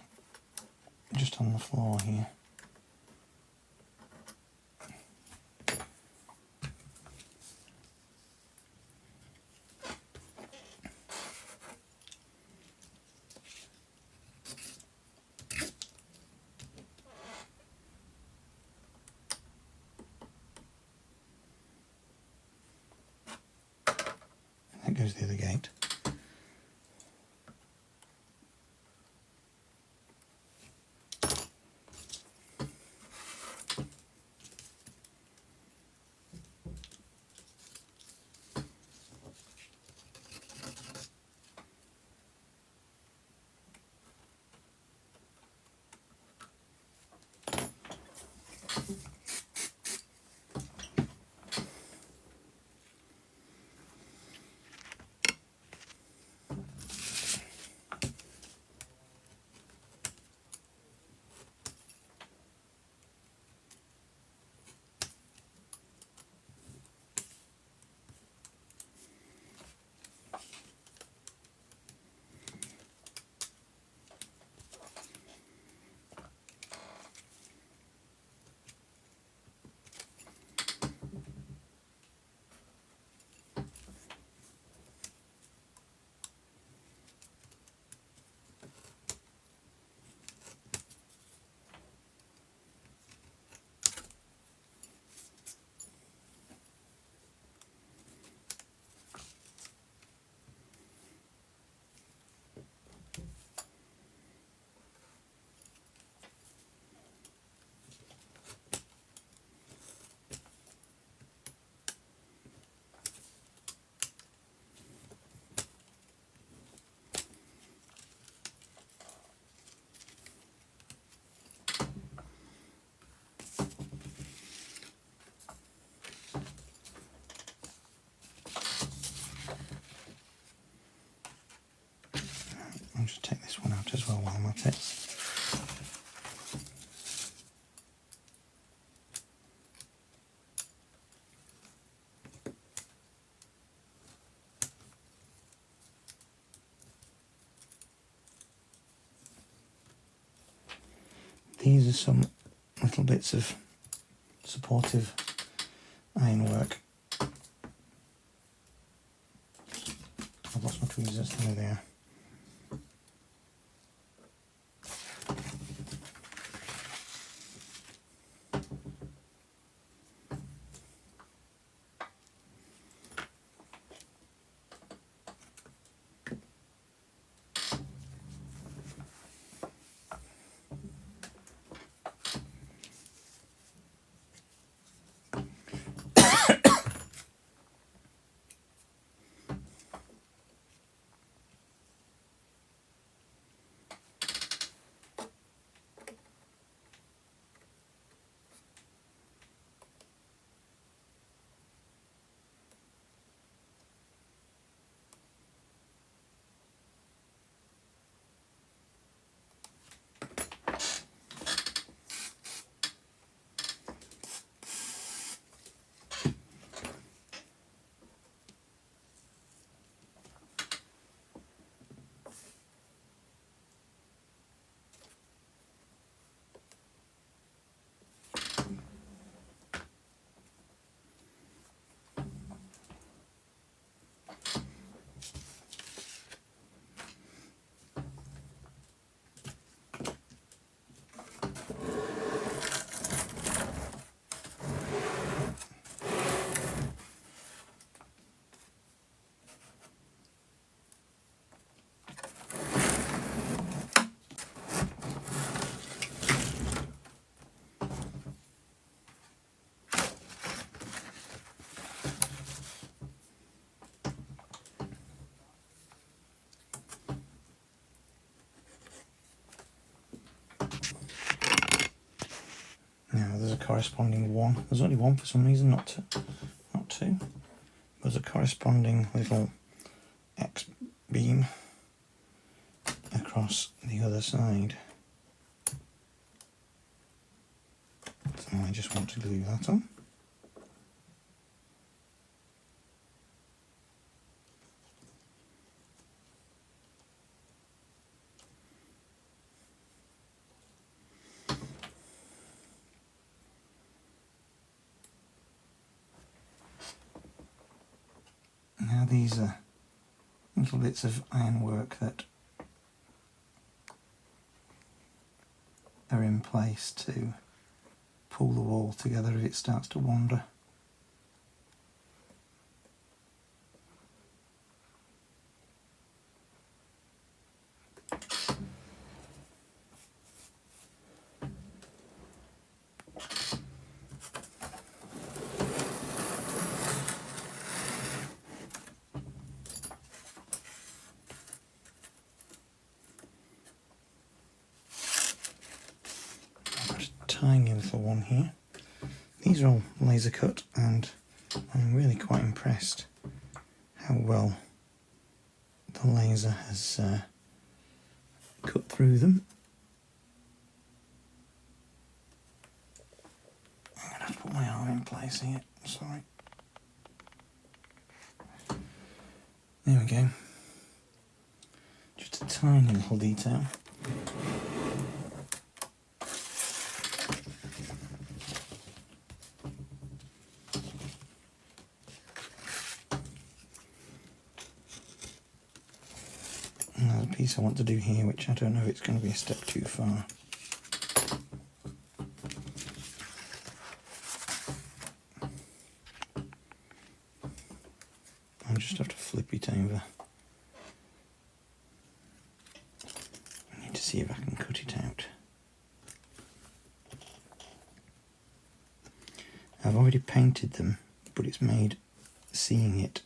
just on the floor here. That goes the other gate. just take this one out as well while I'm at it. These are some little bits of supportive ironwork. I've lost my tweezers, there they are. Now there's a corresponding one. There's only one for some reason, not two. There's a corresponding little X beam across the other side. So I just want to glue that on. Now these are little bits of ironwork that are in place to pull the wall together if it starts to wander. Tiny little one here. These are all laser cut and I'm really quite impressed how well the laser has cut through them. I'm going to have to put my arm in place here, sorry. There we go. Just a tiny little detail. Another piece I want to do here, which I don't know if it's going to be a step too far. I'll just have to flip it over. I need to see if I can cut it out. I've already painted them, but it's made seeing it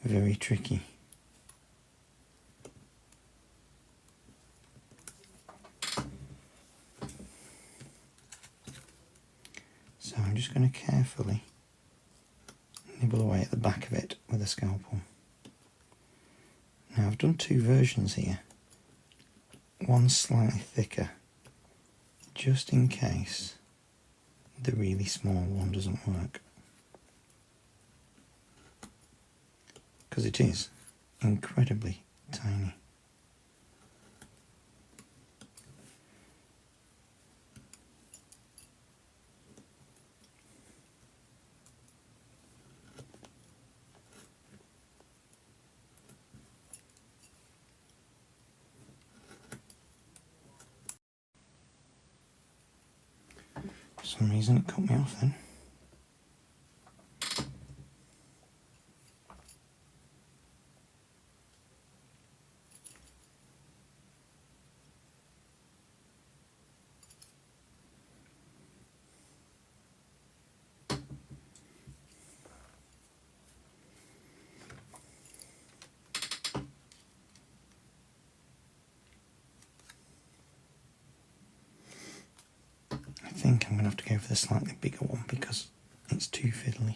very tricky. So I'm just going to carefully nibble away at the back of it with a scalpel. Now I've done two versions here. one slightly thicker, just in case the really small one doesn't work. Because it is incredibly tiny. For some reason it cut me off then. I think I'm going to have to go for the slightly bigger one because it's too fiddly.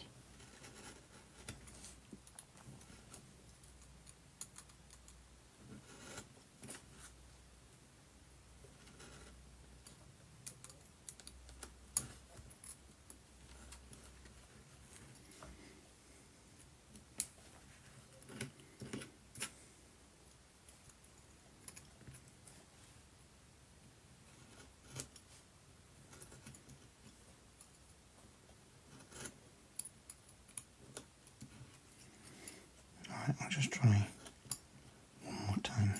Alright, I'll just try one more time.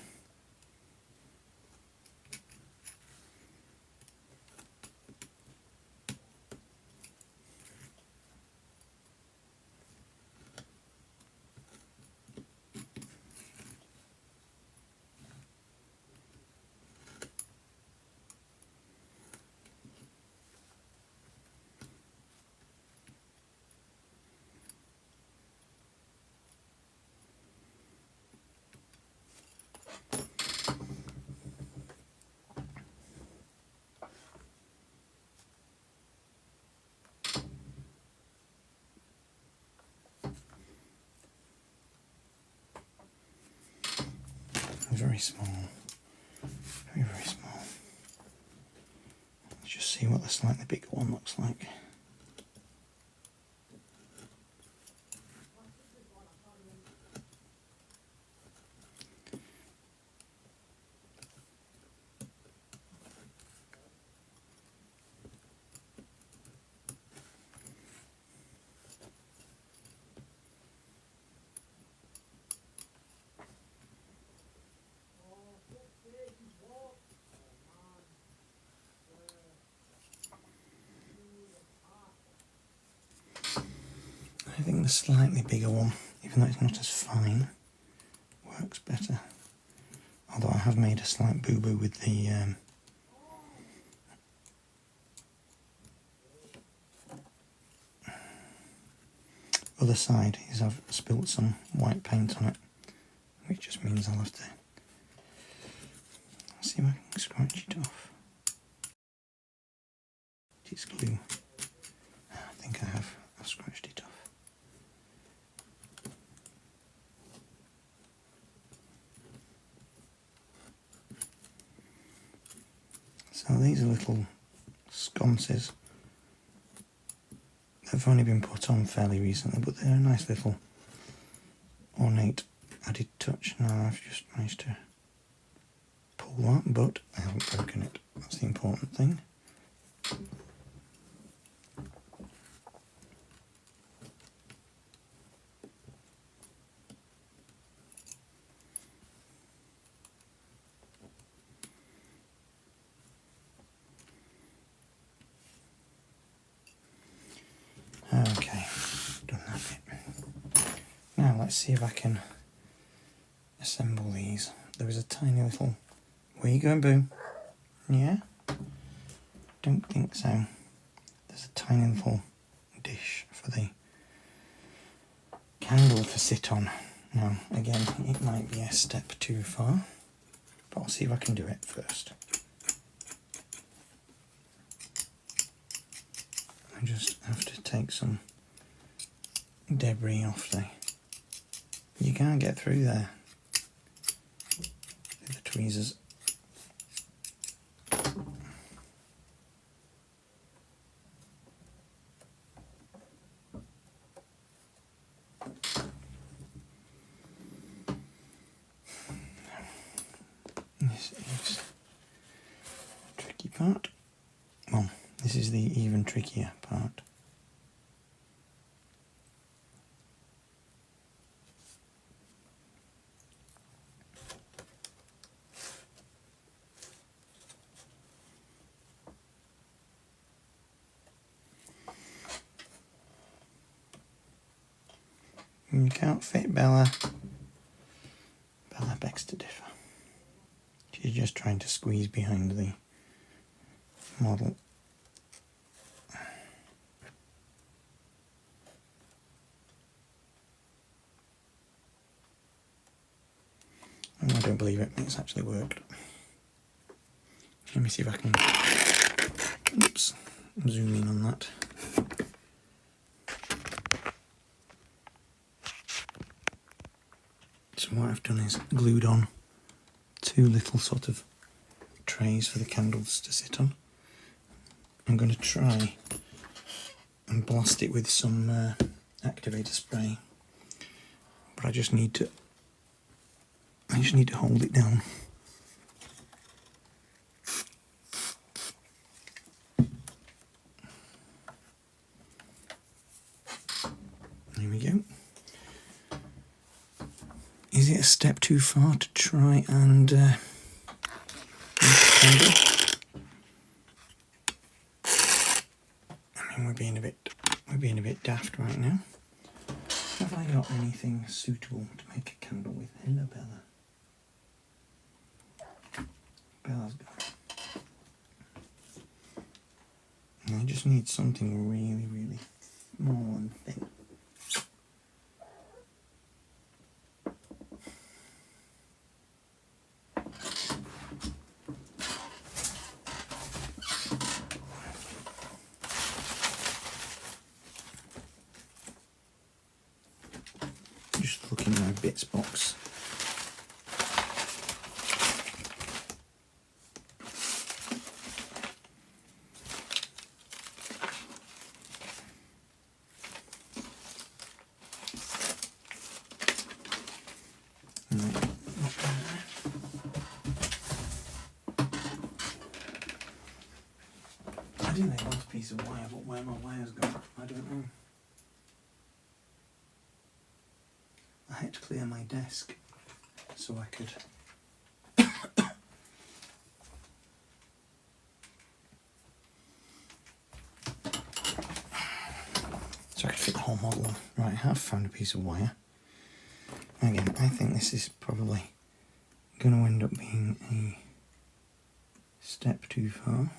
Very small, very small. Let's just see what the slightly bigger one looks like. I think the slightly bigger one, even though it's not as fine, works better. Although I have made a slight boo-boo with the other side, is I've spilt some white paint on it, which just means I'll have to see if I can scratch it off. It's glue. I think I've scratched it off. So these are little sconces. They've only been put on fairly recently, but they're a nice little ornate added touch. Now I've just managed to pull that, but I haven't broken it. That's the important thing. Okay, done that bit. Now let's see if I can assemble these. There is a tiny little... Where you going, Boo? Yeah? Don't think so. There's a tiny little dish for the candle to sit on. Now, again, it might be a step too far, but I'll see if I can do it first. I just have to take some debris off the... You can't get through there. The tweezers. This is the tricky part. Well, this is the even trickier part. You can't fit Bella. Bella begs to differ. She's just trying to squeeze behind the model. And I don't believe it, it's actually worked. Let me see if I can zoom in on that. So what I've done is glued on two little sort of trays for the candles to sit on. I'm going to try and blast it with some activator spray, but I just need to hold it down. There we go. Is it a step too far to try and make a candle? I mean, we're being a bit daft right now. Have I got anything suitable to make a candle with? Hello, Bella. Bella's gone. And I just need something really, really small and thin. Just look in my bits box. I didn't think one piece of wire, but where my wire's gone, I don't know. I had to clear my desk so I could fit the whole model on. Right, I have found a piece of wire. Again, I think this is probably going to end up being a step too far.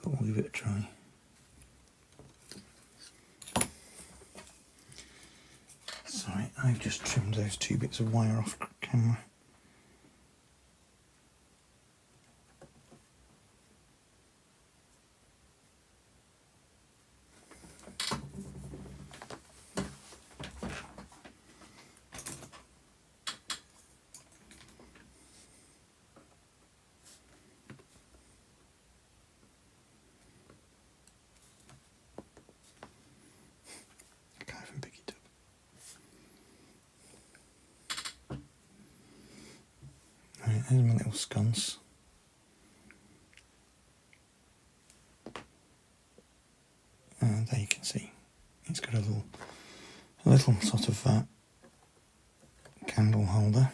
But we'll give it a try. Sorry, I've just trimmed those two bits of wire off camera. There's my little sconce. And there you can see it's got a little sort of candle holder.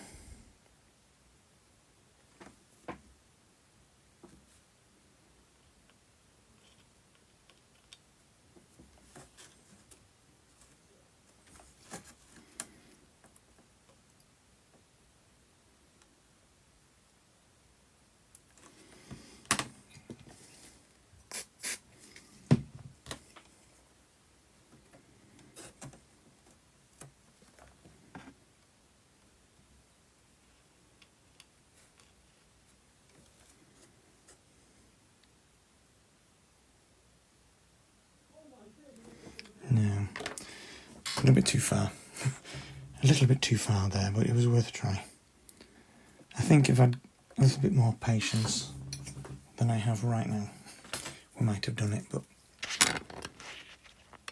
No, a little bit too far. A little bit too far there, but it was worth a try. I think if I'd a little bit more patience than I have right now, we might have done it, but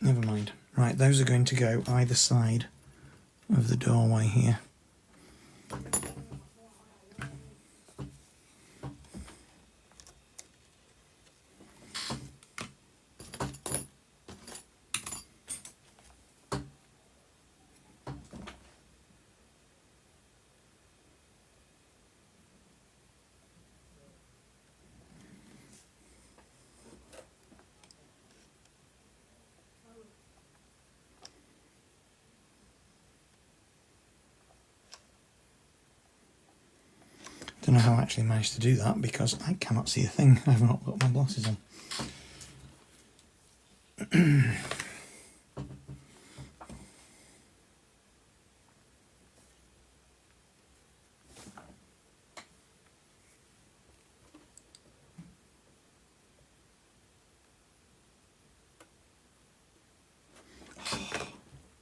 never mind. Right, those are going to go either side of the doorway here. Don't know how I actually managed to do that because I cannot see a thing. I have not got my glasses on.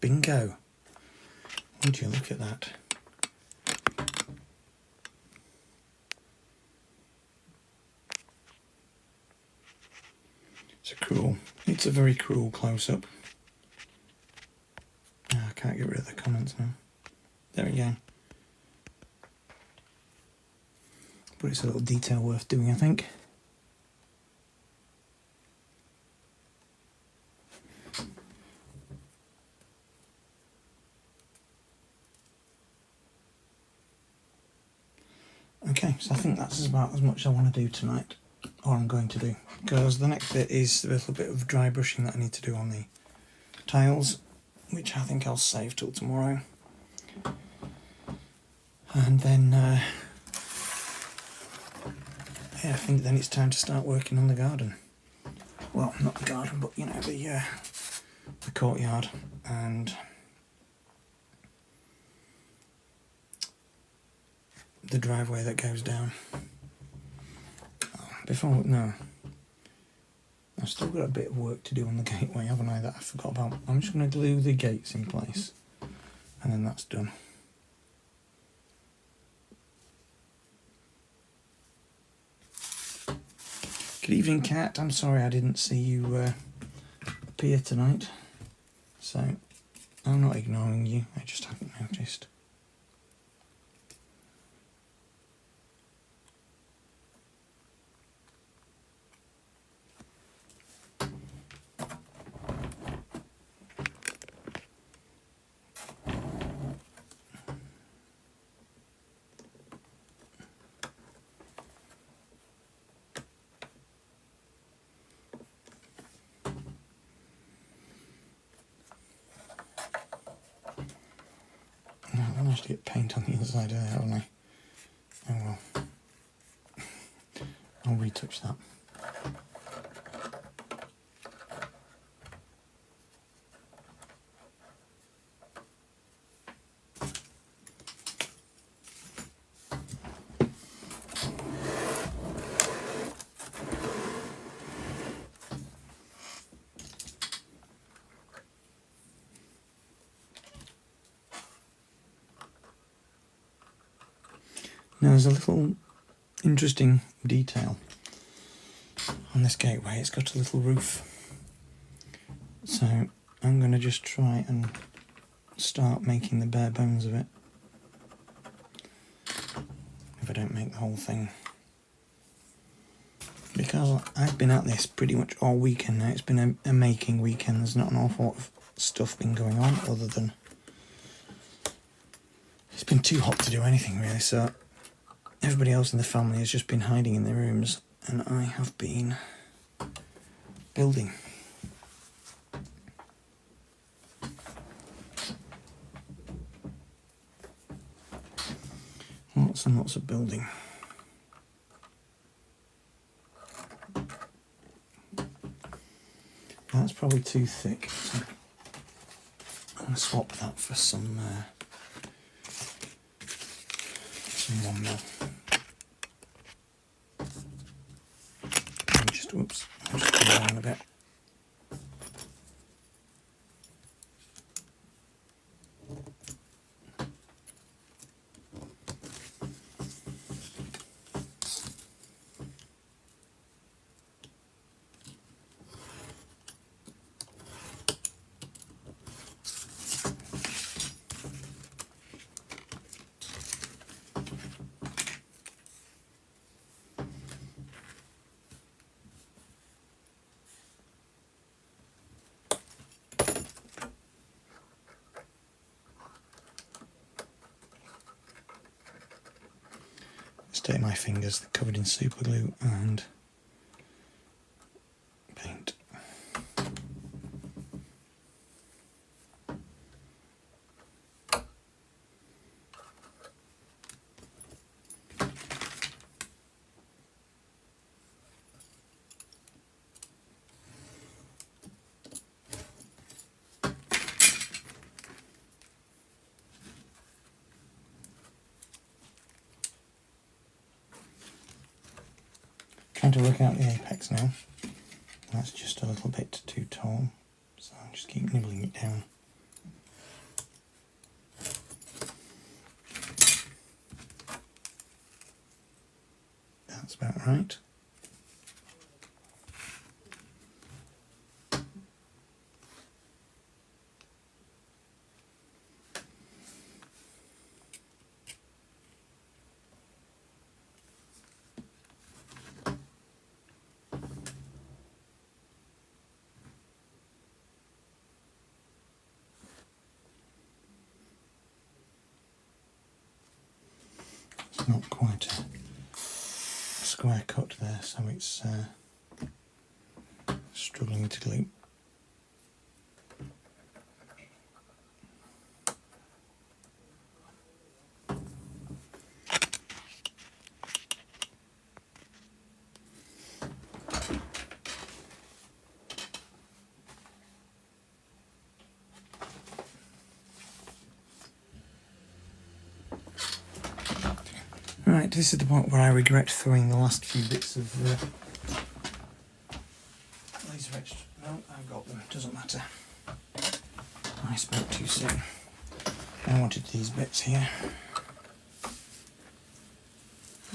Bingo! Would you look at that? It's a very cruel close-up. Oh, I can't get rid of the comments now. There we go. But it's a little detail worth doing, I think. Okay, so I think that's about as much as I want to do tonight, or I'm going to do, because the next bit is a little bit of dry brushing that I need to do on the tiles, which I think I'll save till tomorrow. And then, yeah, I think then it's time to start working on the garden. Well, not the garden, but you know, the courtyard and the driveway that goes down. No, I've still got a bit of work to do on the gateway, haven't I, that I forgot about. I'm just going to glue the gates in place and then that's done. Good evening, Kat. I'm sorry I didn't see you appear tonight, so I'm not ignoring you, I just haven't noticed. I managed to get paint on the inside there, haven't I? Oh well. I'll retouch that. Now there's a little interesting detail on this gateway. It's got a little roof, so I'm going to just try and start making the bare bones of it, if I don't make the whole thing, because I've been at this pretty much all weekend now. It's been a making weekend. There's not an awful lot of stuff been going on, other than it's been too hot to do anything really, so everybody else in the family has just been hiding in their rooms and I have been building. Lots and lots of building. That's probably too thick, so I'm going to swap that for some 1 mil. Whoops, I'll just come down a bit. dirty my fingers, they're covered in super glue and paint. Trying to work out the apex now. That's just a little bit too tall, so I'll just keep nibbling it down. That's about right. It's not quite a square cut there, so it's struggling to glue. Right, this is the point where I regret throwing the last few bits of these are extra. No, I've got them, doesn't matter. I spoke too soon. I wanted these bits here.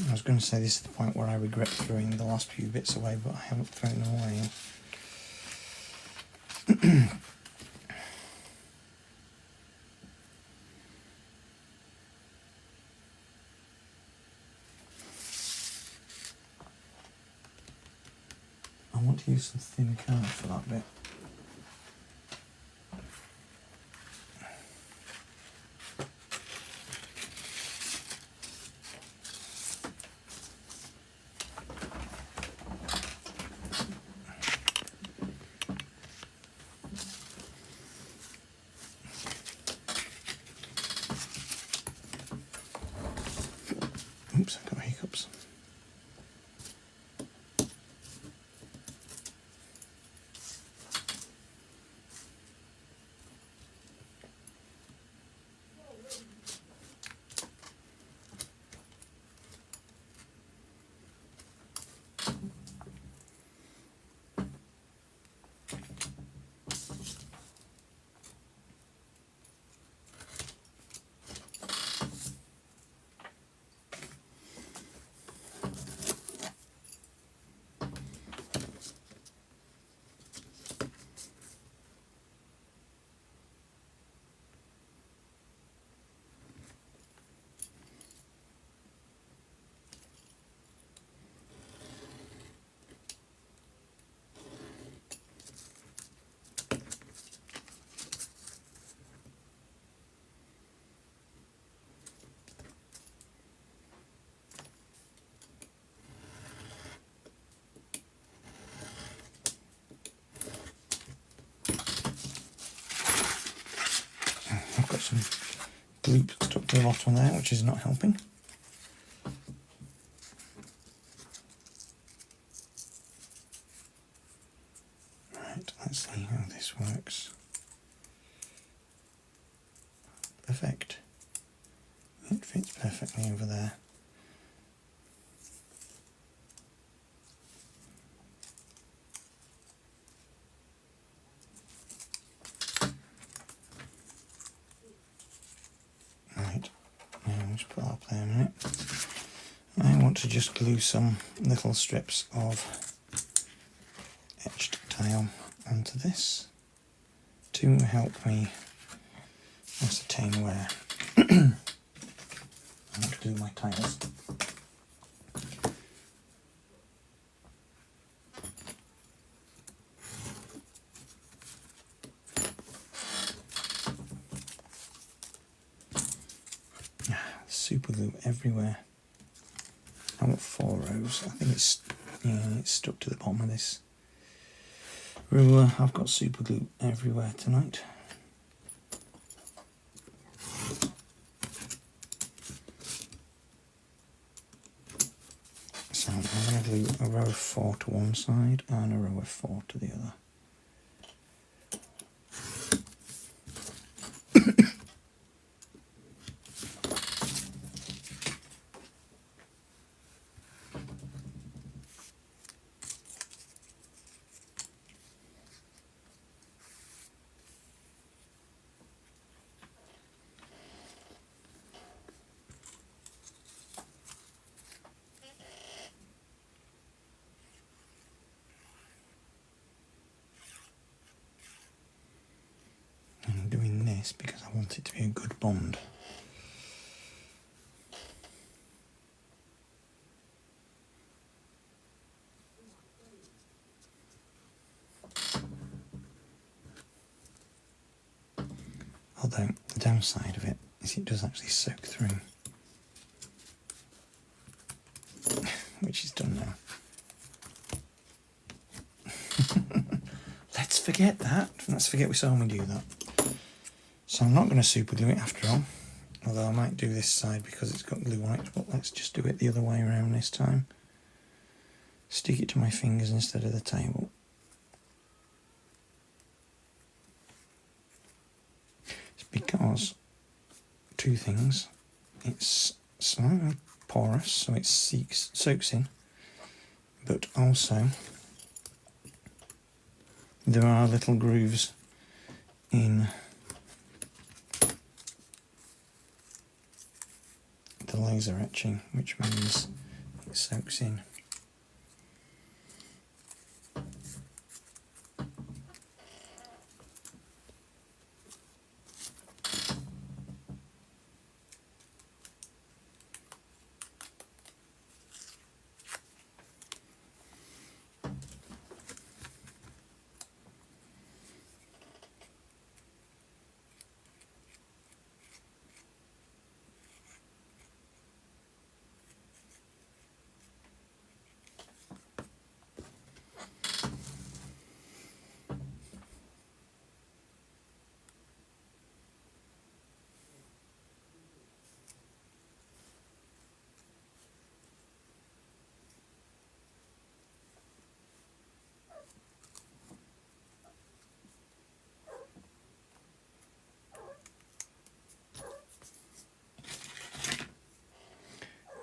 I was going to say this is the point where I regret throwing the last few bits away, but I haven't thrown them away. I want to use some thin card for that bit. Oops, I've got hiccups. I've got some glue stuck to the bottom there, which is not helping. Right, let's see how this works. Perfect. It fits perfectly over there. Right, now I'll just put that up there a minute. I want to just glue some little strips of etched tile onto this to help me ascertain where I want to do my tiles. Super glue everywhere. I want 4 rows. I think it's stuck to the bottom of this ruler. I've got super glue everywhere tonight. So I'm going to glue a row of 4 to one side and a row of 4 to the other. I'm doing this because I want it to be a good bond. Although the downside of it is it does actually soak through, which is done now. Let's forget that. Let's forget we saw me do that. So I'm not going to super glue it after all, although I might do this side because it's got glue on it, but let's just do it the other way around this time. Stick it to my fingers instead of the table. It's because two things. It's slightly porous, so it soaks in, but also there are little grooves in the laser etching, which means it soaks in.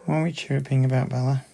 What are we chirping about, Bella?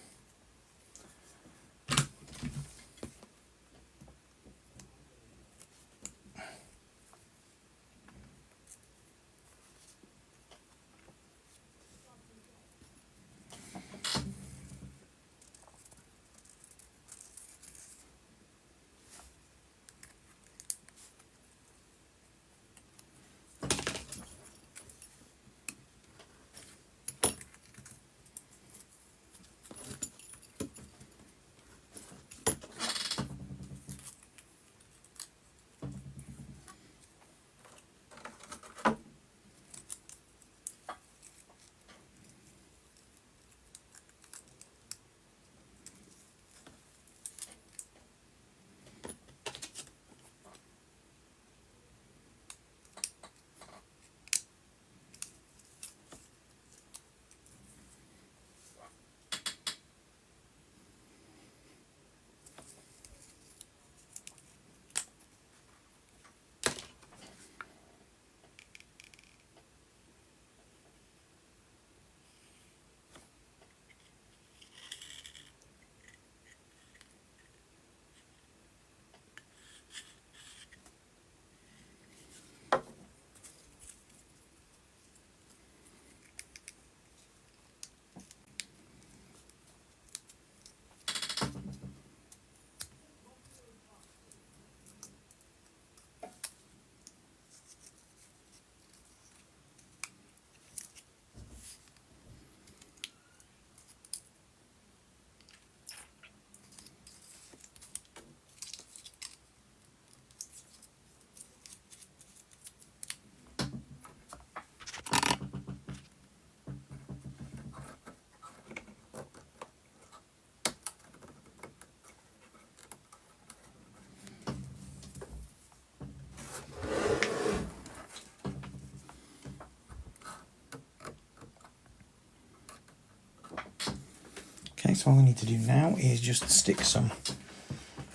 Right, so all I need to do now is just stick some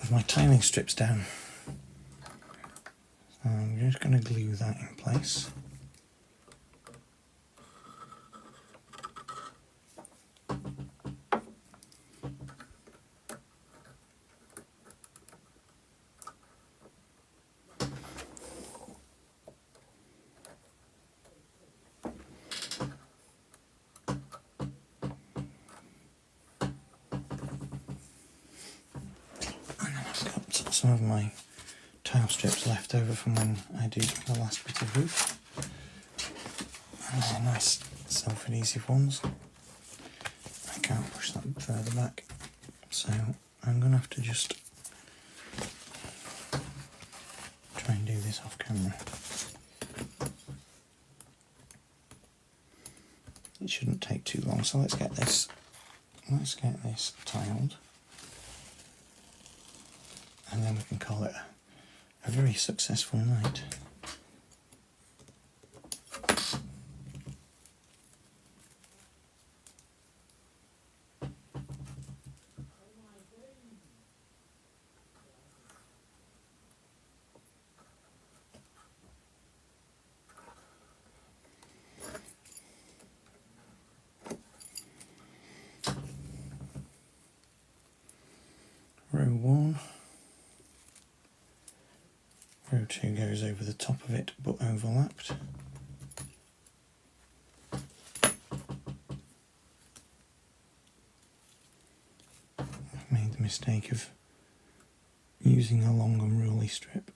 of my tiling strips down. So I'm just going to glue that in place. Some of my tile strips left over from when I did the last bit of roof. And they're nice self-adhesive ones. I can't push that further back, so I'm going to have to just try and do this off camera. It shouldn't take too long, so let's get this tiled. And then we can call it a very successful night. Row 1. Row 2 goes over the top of it but overlapped. I've made the mistake of using a long unruly strip.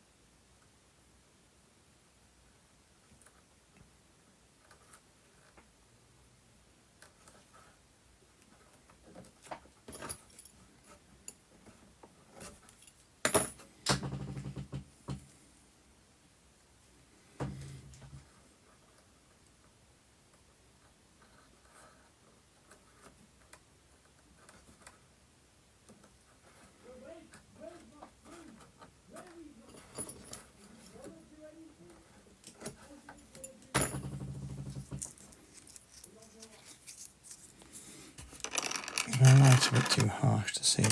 My light's a bit too harsh to see.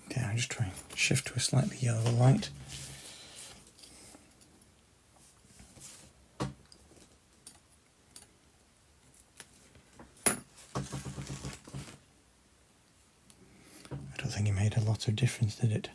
Okay, I'll just try and shift to a slightly yellower light. I don't think it made a lot of difference, did it?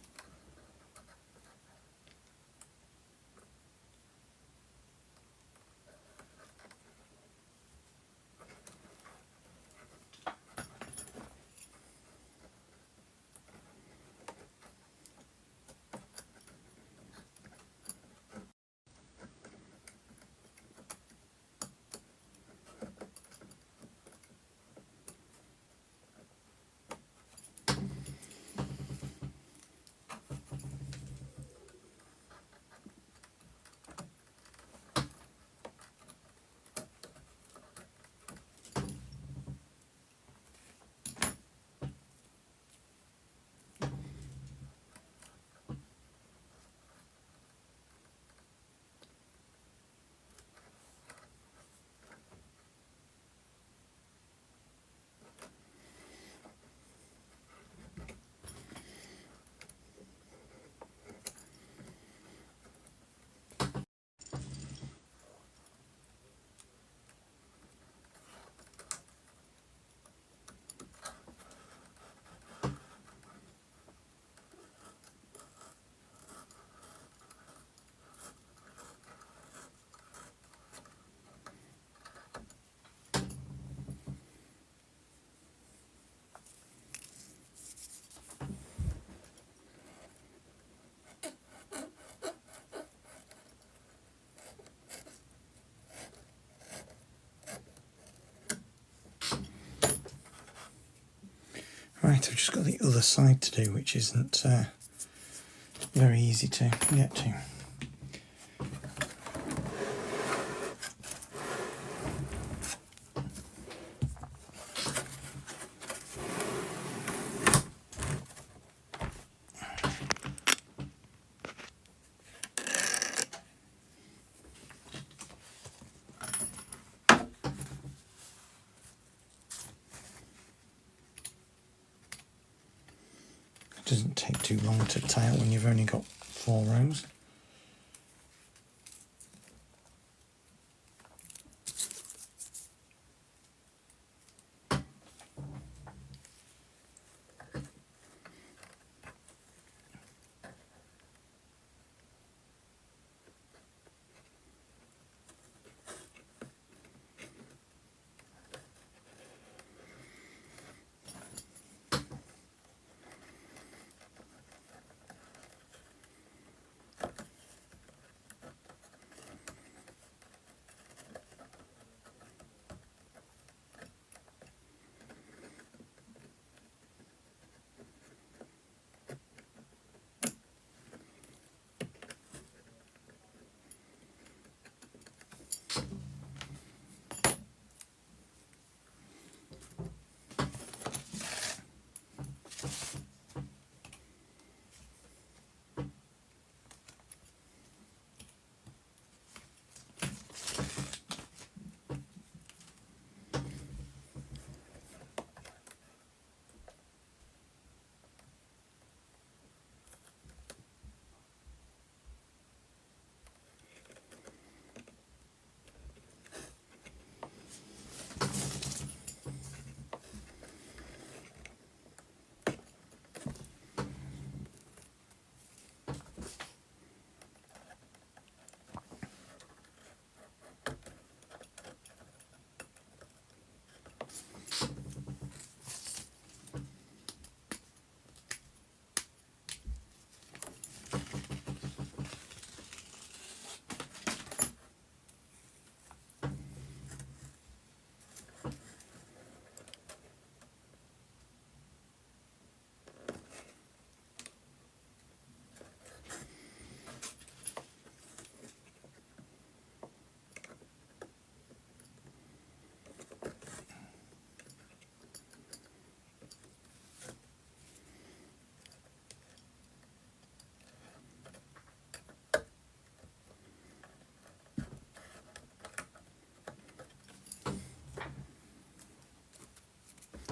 Right, I've just got the other side to do, which isn't very easy to get to. doesn't take too long to tile when you've only got 4 rows.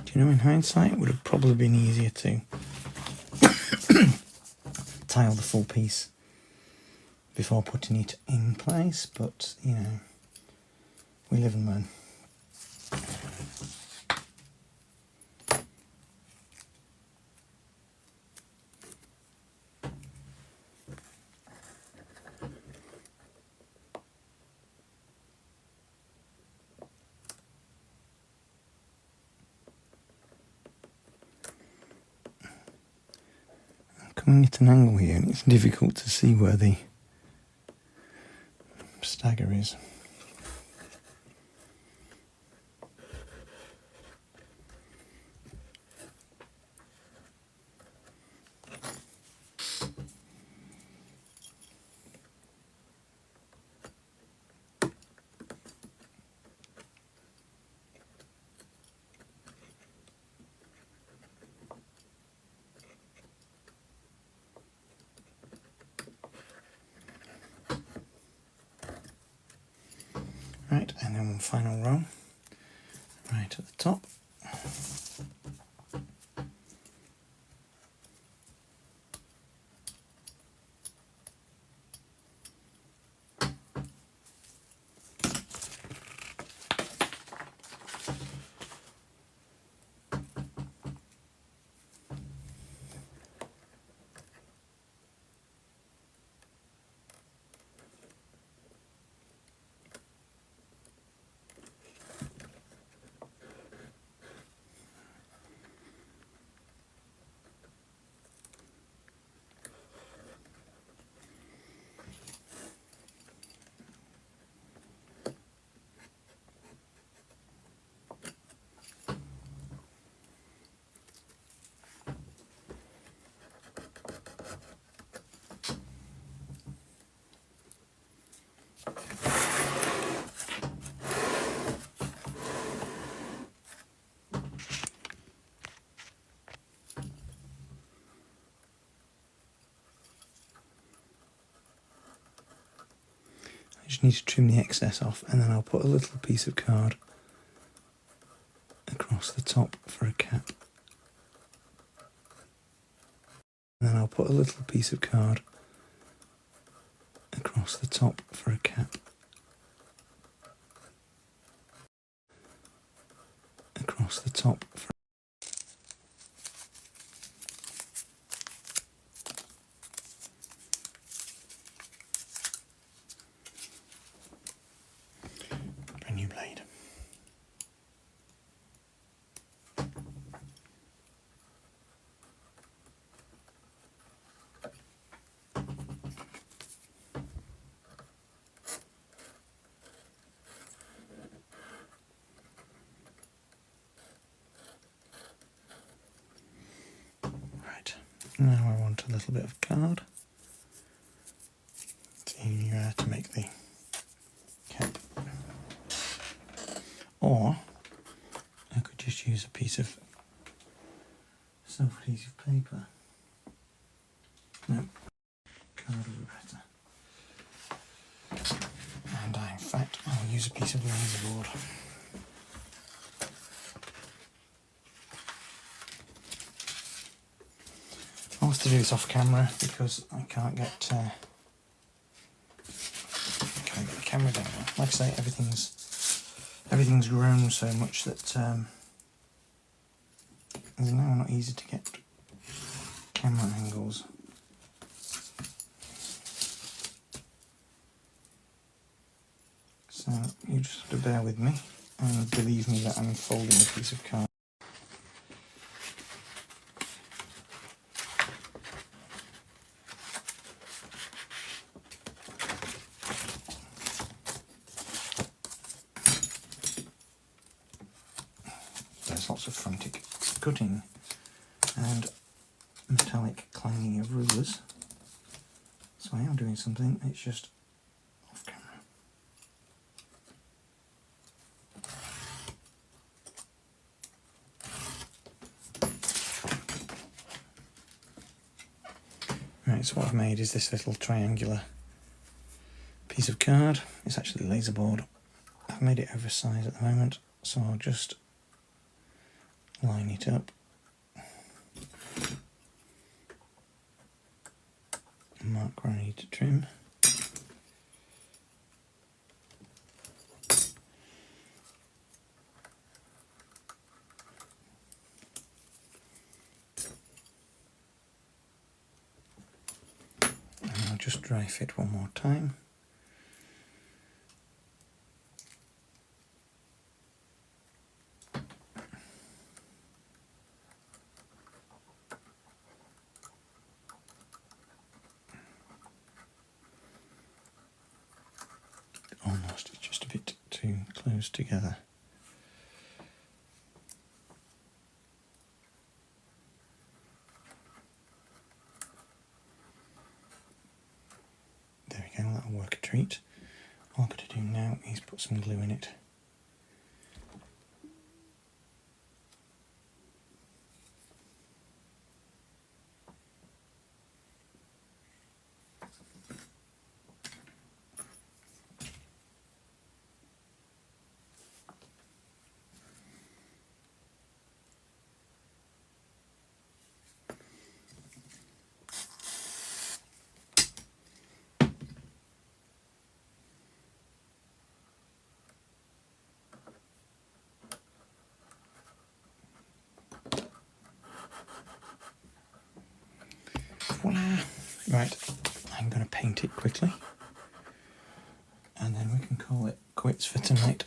Do you know, in hindsight, it would have probably been easier to tile the full piece before putting it in place, but, you know, we live and learn. Coming at an angle here, and it's difficult to see where the stagger is. Right, and then one final row, right at the top. Just need to trim the excess off, and then I'll put a little piece of card across the top for a cap. put a little piece of card across the top for a cap. Across the top for a new blade. Right, now I want a little bit of card to make the cap. Or I could just use a piece of self-adhesive paper. No, card would be better. And in fact, I'll use a piece of laser board. I want to do this off camera because I can't get the camera down. Like I say, everything's grown so much that it's now not easy to get camera angles. So you just have to bear with me and believe me that I'm folding a piece of card. There's lots of frantic cutting and metallic clanging of rulers. So I am doing something, it's just off camera. Right, so what I've made is this little triangular piece of card. It's actually laser board. I've made it oversized at the moment, so I'll just line it up. Mark where I need to trim. And I'll just dry fit one more time. Almost, it's just a bit too close together. There we go, that'll work a treat. All I've got to do now is put some glue in it. Voila! Right, I'm going to paint it quickly and then we can call it quits for tonight.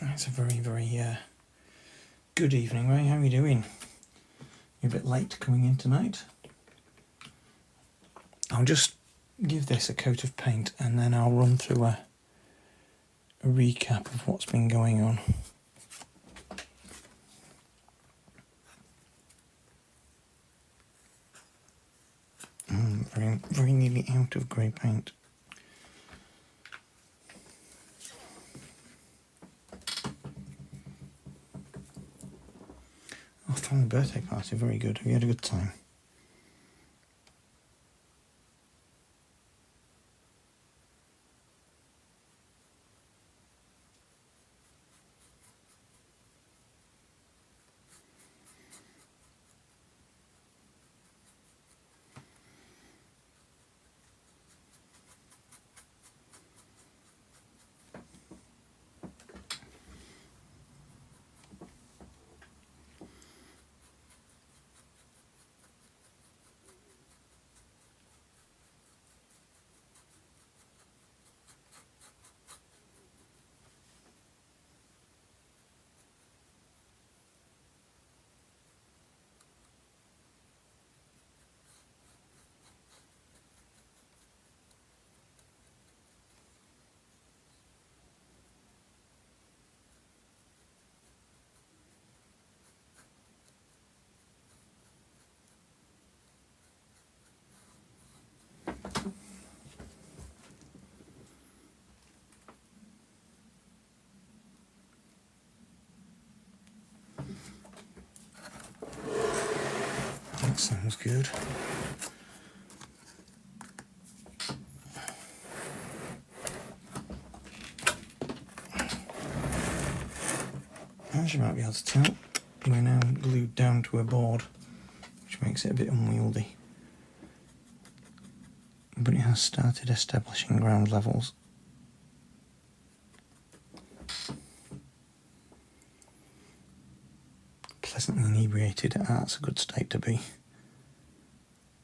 It's a very, very good evening, Ray. How are you doing? You're a bit late coming in tonight. I'll just give this a coat of paint and then I'll run through a recap of what's been going on. Very nearly out of grey paint. Oh, family birthday party, very good. Have you had a good time? That sounds good. As you might be able to tell, we're now glued down to a board, which makes it a bit unwieldy. But it has started establishing ground levels. Pleasantly inebriated, that's a good state to be.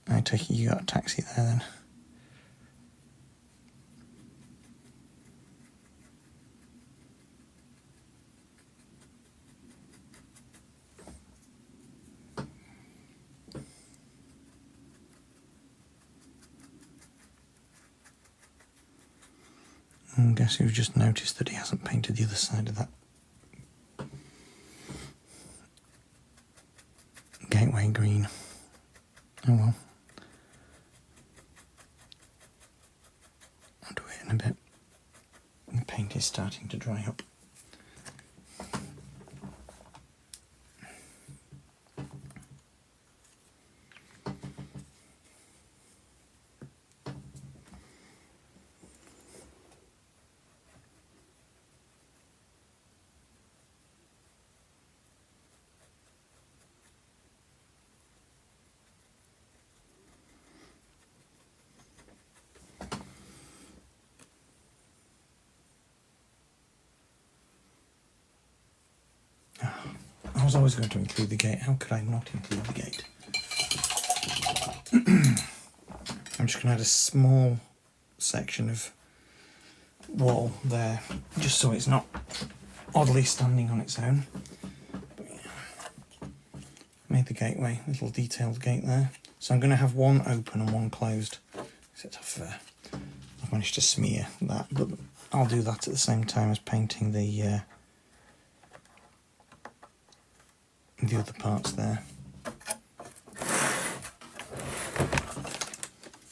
I take it you got a taxi there then? And guess who's just noticed that he hasn't painted the other side of that gateway green? Oh well. I'll do it in a bit. The paint is starting to dry up. I was always going to include the gate. How could I not include the gate? I'm just going to add a small section of wall there, just so it's not oddly standing on its own. But yeah. Made the gateway, little detailed gate there. So I'm going to have one open and one closed. I've managed to smear that, but I'll do that at the same time as painting the other parts there.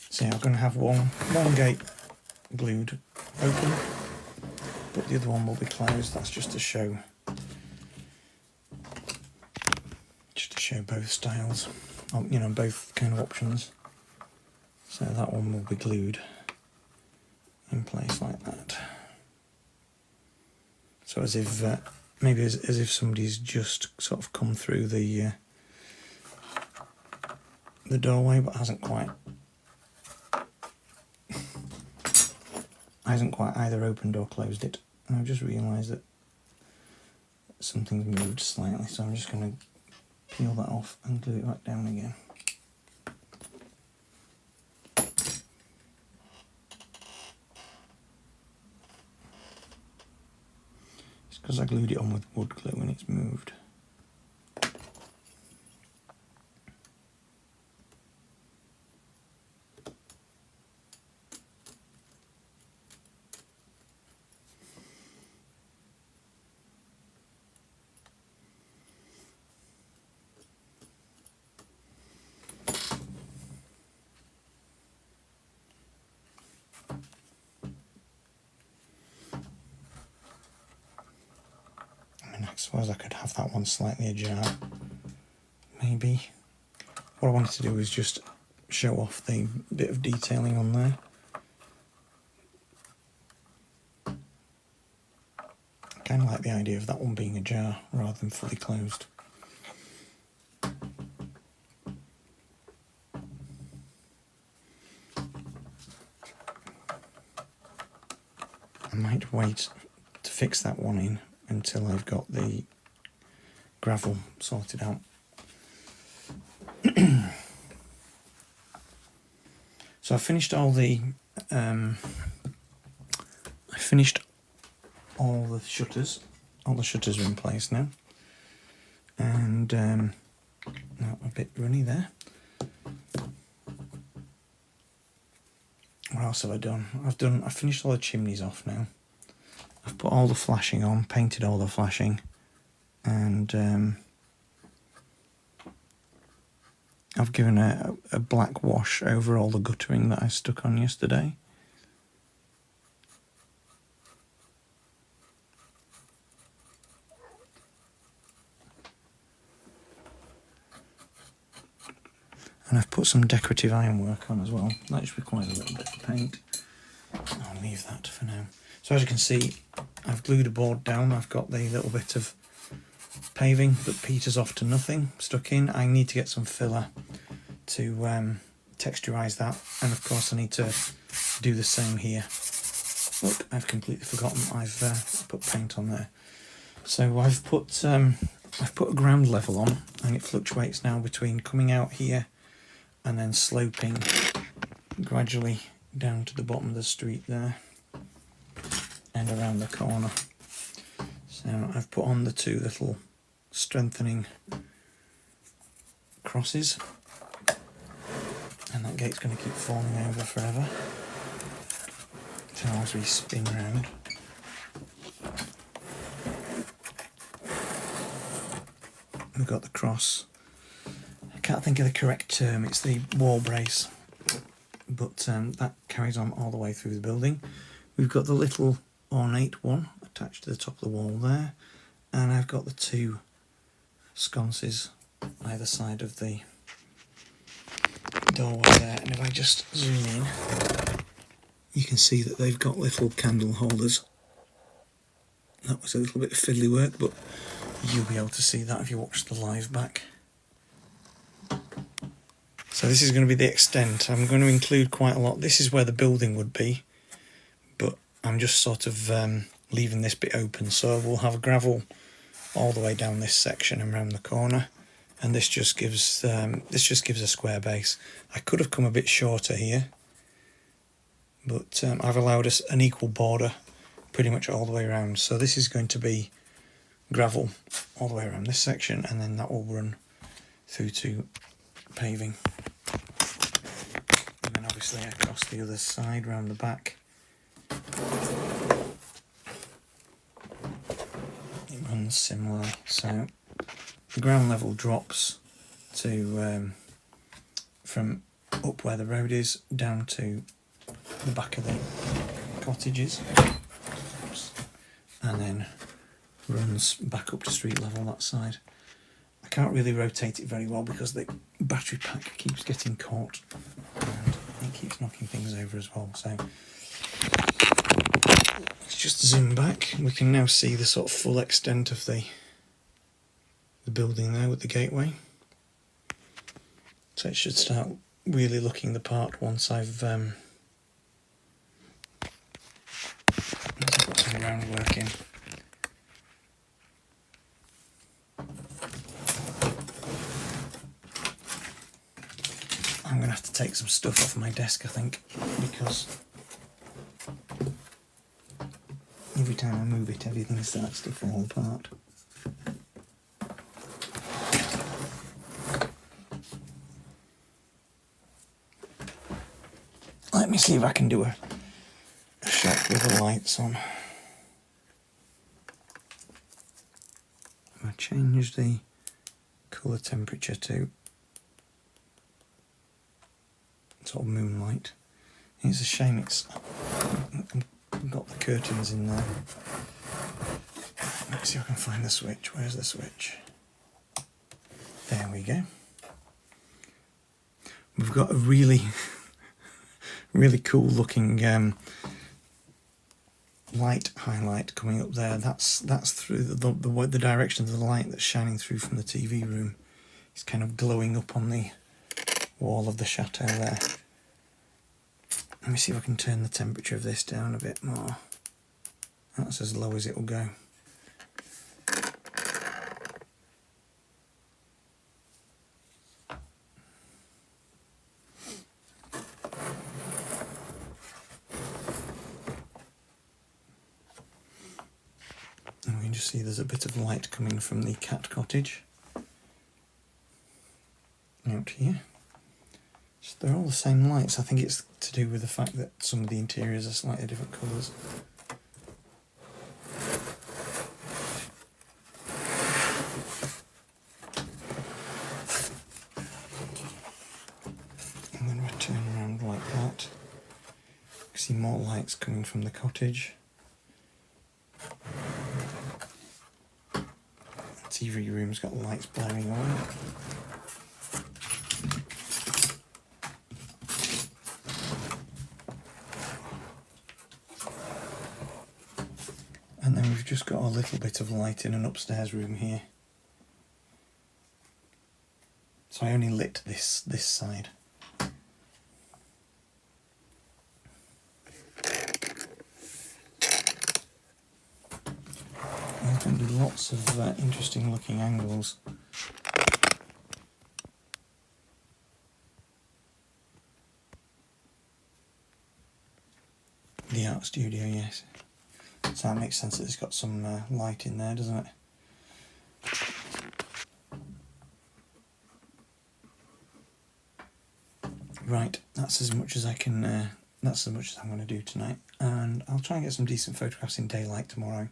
So yeah, I'm going to have one gate glued open, but the other one will be closed. That's just to show both styles, you know, both kind of options. So that one will be glued in place like that. So as if maybe as if somebody's just sort of come through the doorway, but hasn't quite either opened or closed it. And I've just realised that something's moved slightly, so I'm just going to peel that off and glue it back down again. It's because I glued it on with wood glue and it's moved. I suppose I could have that one slightly ajar, maybe. What I wanted to do was just show off the bit of detailing on there. I kind of like the idea of that one being ajar rather than fully closed. I might wait to fix that one in until I've got the gravel sorted out. So I finished all the shutters. All the shutters are in place now, and now a bit runny there. What else have I done? I've finished all the chimneys off now. I've put all the flashing on, painted all the flashing, and I've given a black wash over all the guttering that I stuck on yesterday. And I've put some decorative ironwork on as well. That just requires a little bit of paint. I'll leave that for now. So as you can see, I've glued a board down. I've got the little bit of paving that peters off to nothing stuck in. I need to get some filler to texturise that, and of course I need to do the same here. Look, I've completely forgotten I've put paint on there. So I've put a ground level on, and it fluctuates now between coming out here and then sloping gradually down to the bottom of the street there and around the corner. So I've put on the two little strengthening crosses, and that gate's going to keep falling over forever as we spin round. We've got the cross. I can't think of the correct term, it's the wall brace, but that carries on all the way through the building. We've got the little ornate one attached to the top of the wall there, and I've got the two sconces either side of the doorway there, and if I just zoom in, you can see that they've got little candle holders. That was a little bit of fiddly work, but you'll be able to see that if you watch the live back. So this is going to be the extent. I'm going to include quite a lot. This is where the building would be, but I'm just sort of leaving this bit open, so we'll have gravel all the way down this section and around the corner, and this just gives a square base. I could have come a bit shorter here, but I've allowed us an equal border pretty much all the way around. So this is going to be gravel all the way around this section, and then that will run through to paving, and then obviously across the other side round the back it runs similarly. So the ground level drops to from up where the road is down to the back of the cottages. Oops. And then runs back up to street level that side. I can't really rotate it very well because the battery pack keeps getting caught and it keeps knocking things over as well. So let's just zoom back. We can now see the sort of full extent of the building there with the gateway. So it should start really looking the part once I've put some groundwork in. I'm going to have to take some stuff off my desk, I think, because every time I move it, everything starts to fall apart. Let me see if I can do a shot with the lights on. I change the colour temperature to sort of moonlight. It's a shame I've got the curtains in there. Let's see if I can find the switch. Where's the switch? There we go. We've got a really cool looking light highlight coming up there. That's through the direction of the light that's shining through from the TV room. It's kind of glowing up on the wall of the chateau there. Let me see if I can turn the temperature of this down a bit more. That's as low as it will go. And we can just see there's a bit of light coming from the cat cottage out here. So they're all the same lights. I think it's to do with the fact that some of the interiors are slightly different colours. And then we turn around like that. You see more lights coming from the cottage. The TV room's got lights blaring on. And then we've just got a little bit of light in an upstairs room here. So I only lit this side. There's going to be lots of interesting looking angles. The art studio, yes. So that makes sense that it's got some light in there, doesn't it? Right, that's as much as I can. That's as much as I'm going to do tonight, and I'll try and get some decent photographs in daylight tomorrow.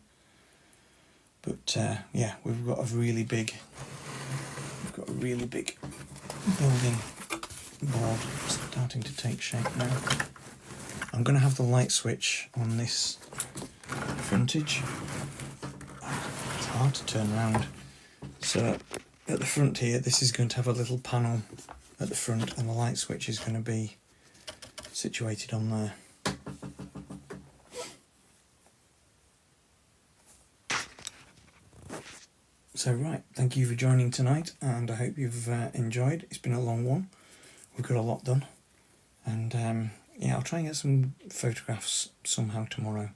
But yeah, we've got a really big building board starting to take shape now. I'm going to have the light switch on this frontage. It's hard to turn around. So at the front here, this is going to have a little panel at the front, and the light switch is going to be situated on there. So right, thank you for joining tonight, and I hope you've enjoyed. It's been a long one. We've got a lot done, and yeah, I'll try and get some photographs somehow tomorrow.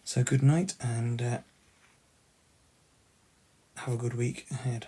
So good night, and have a good week ahead.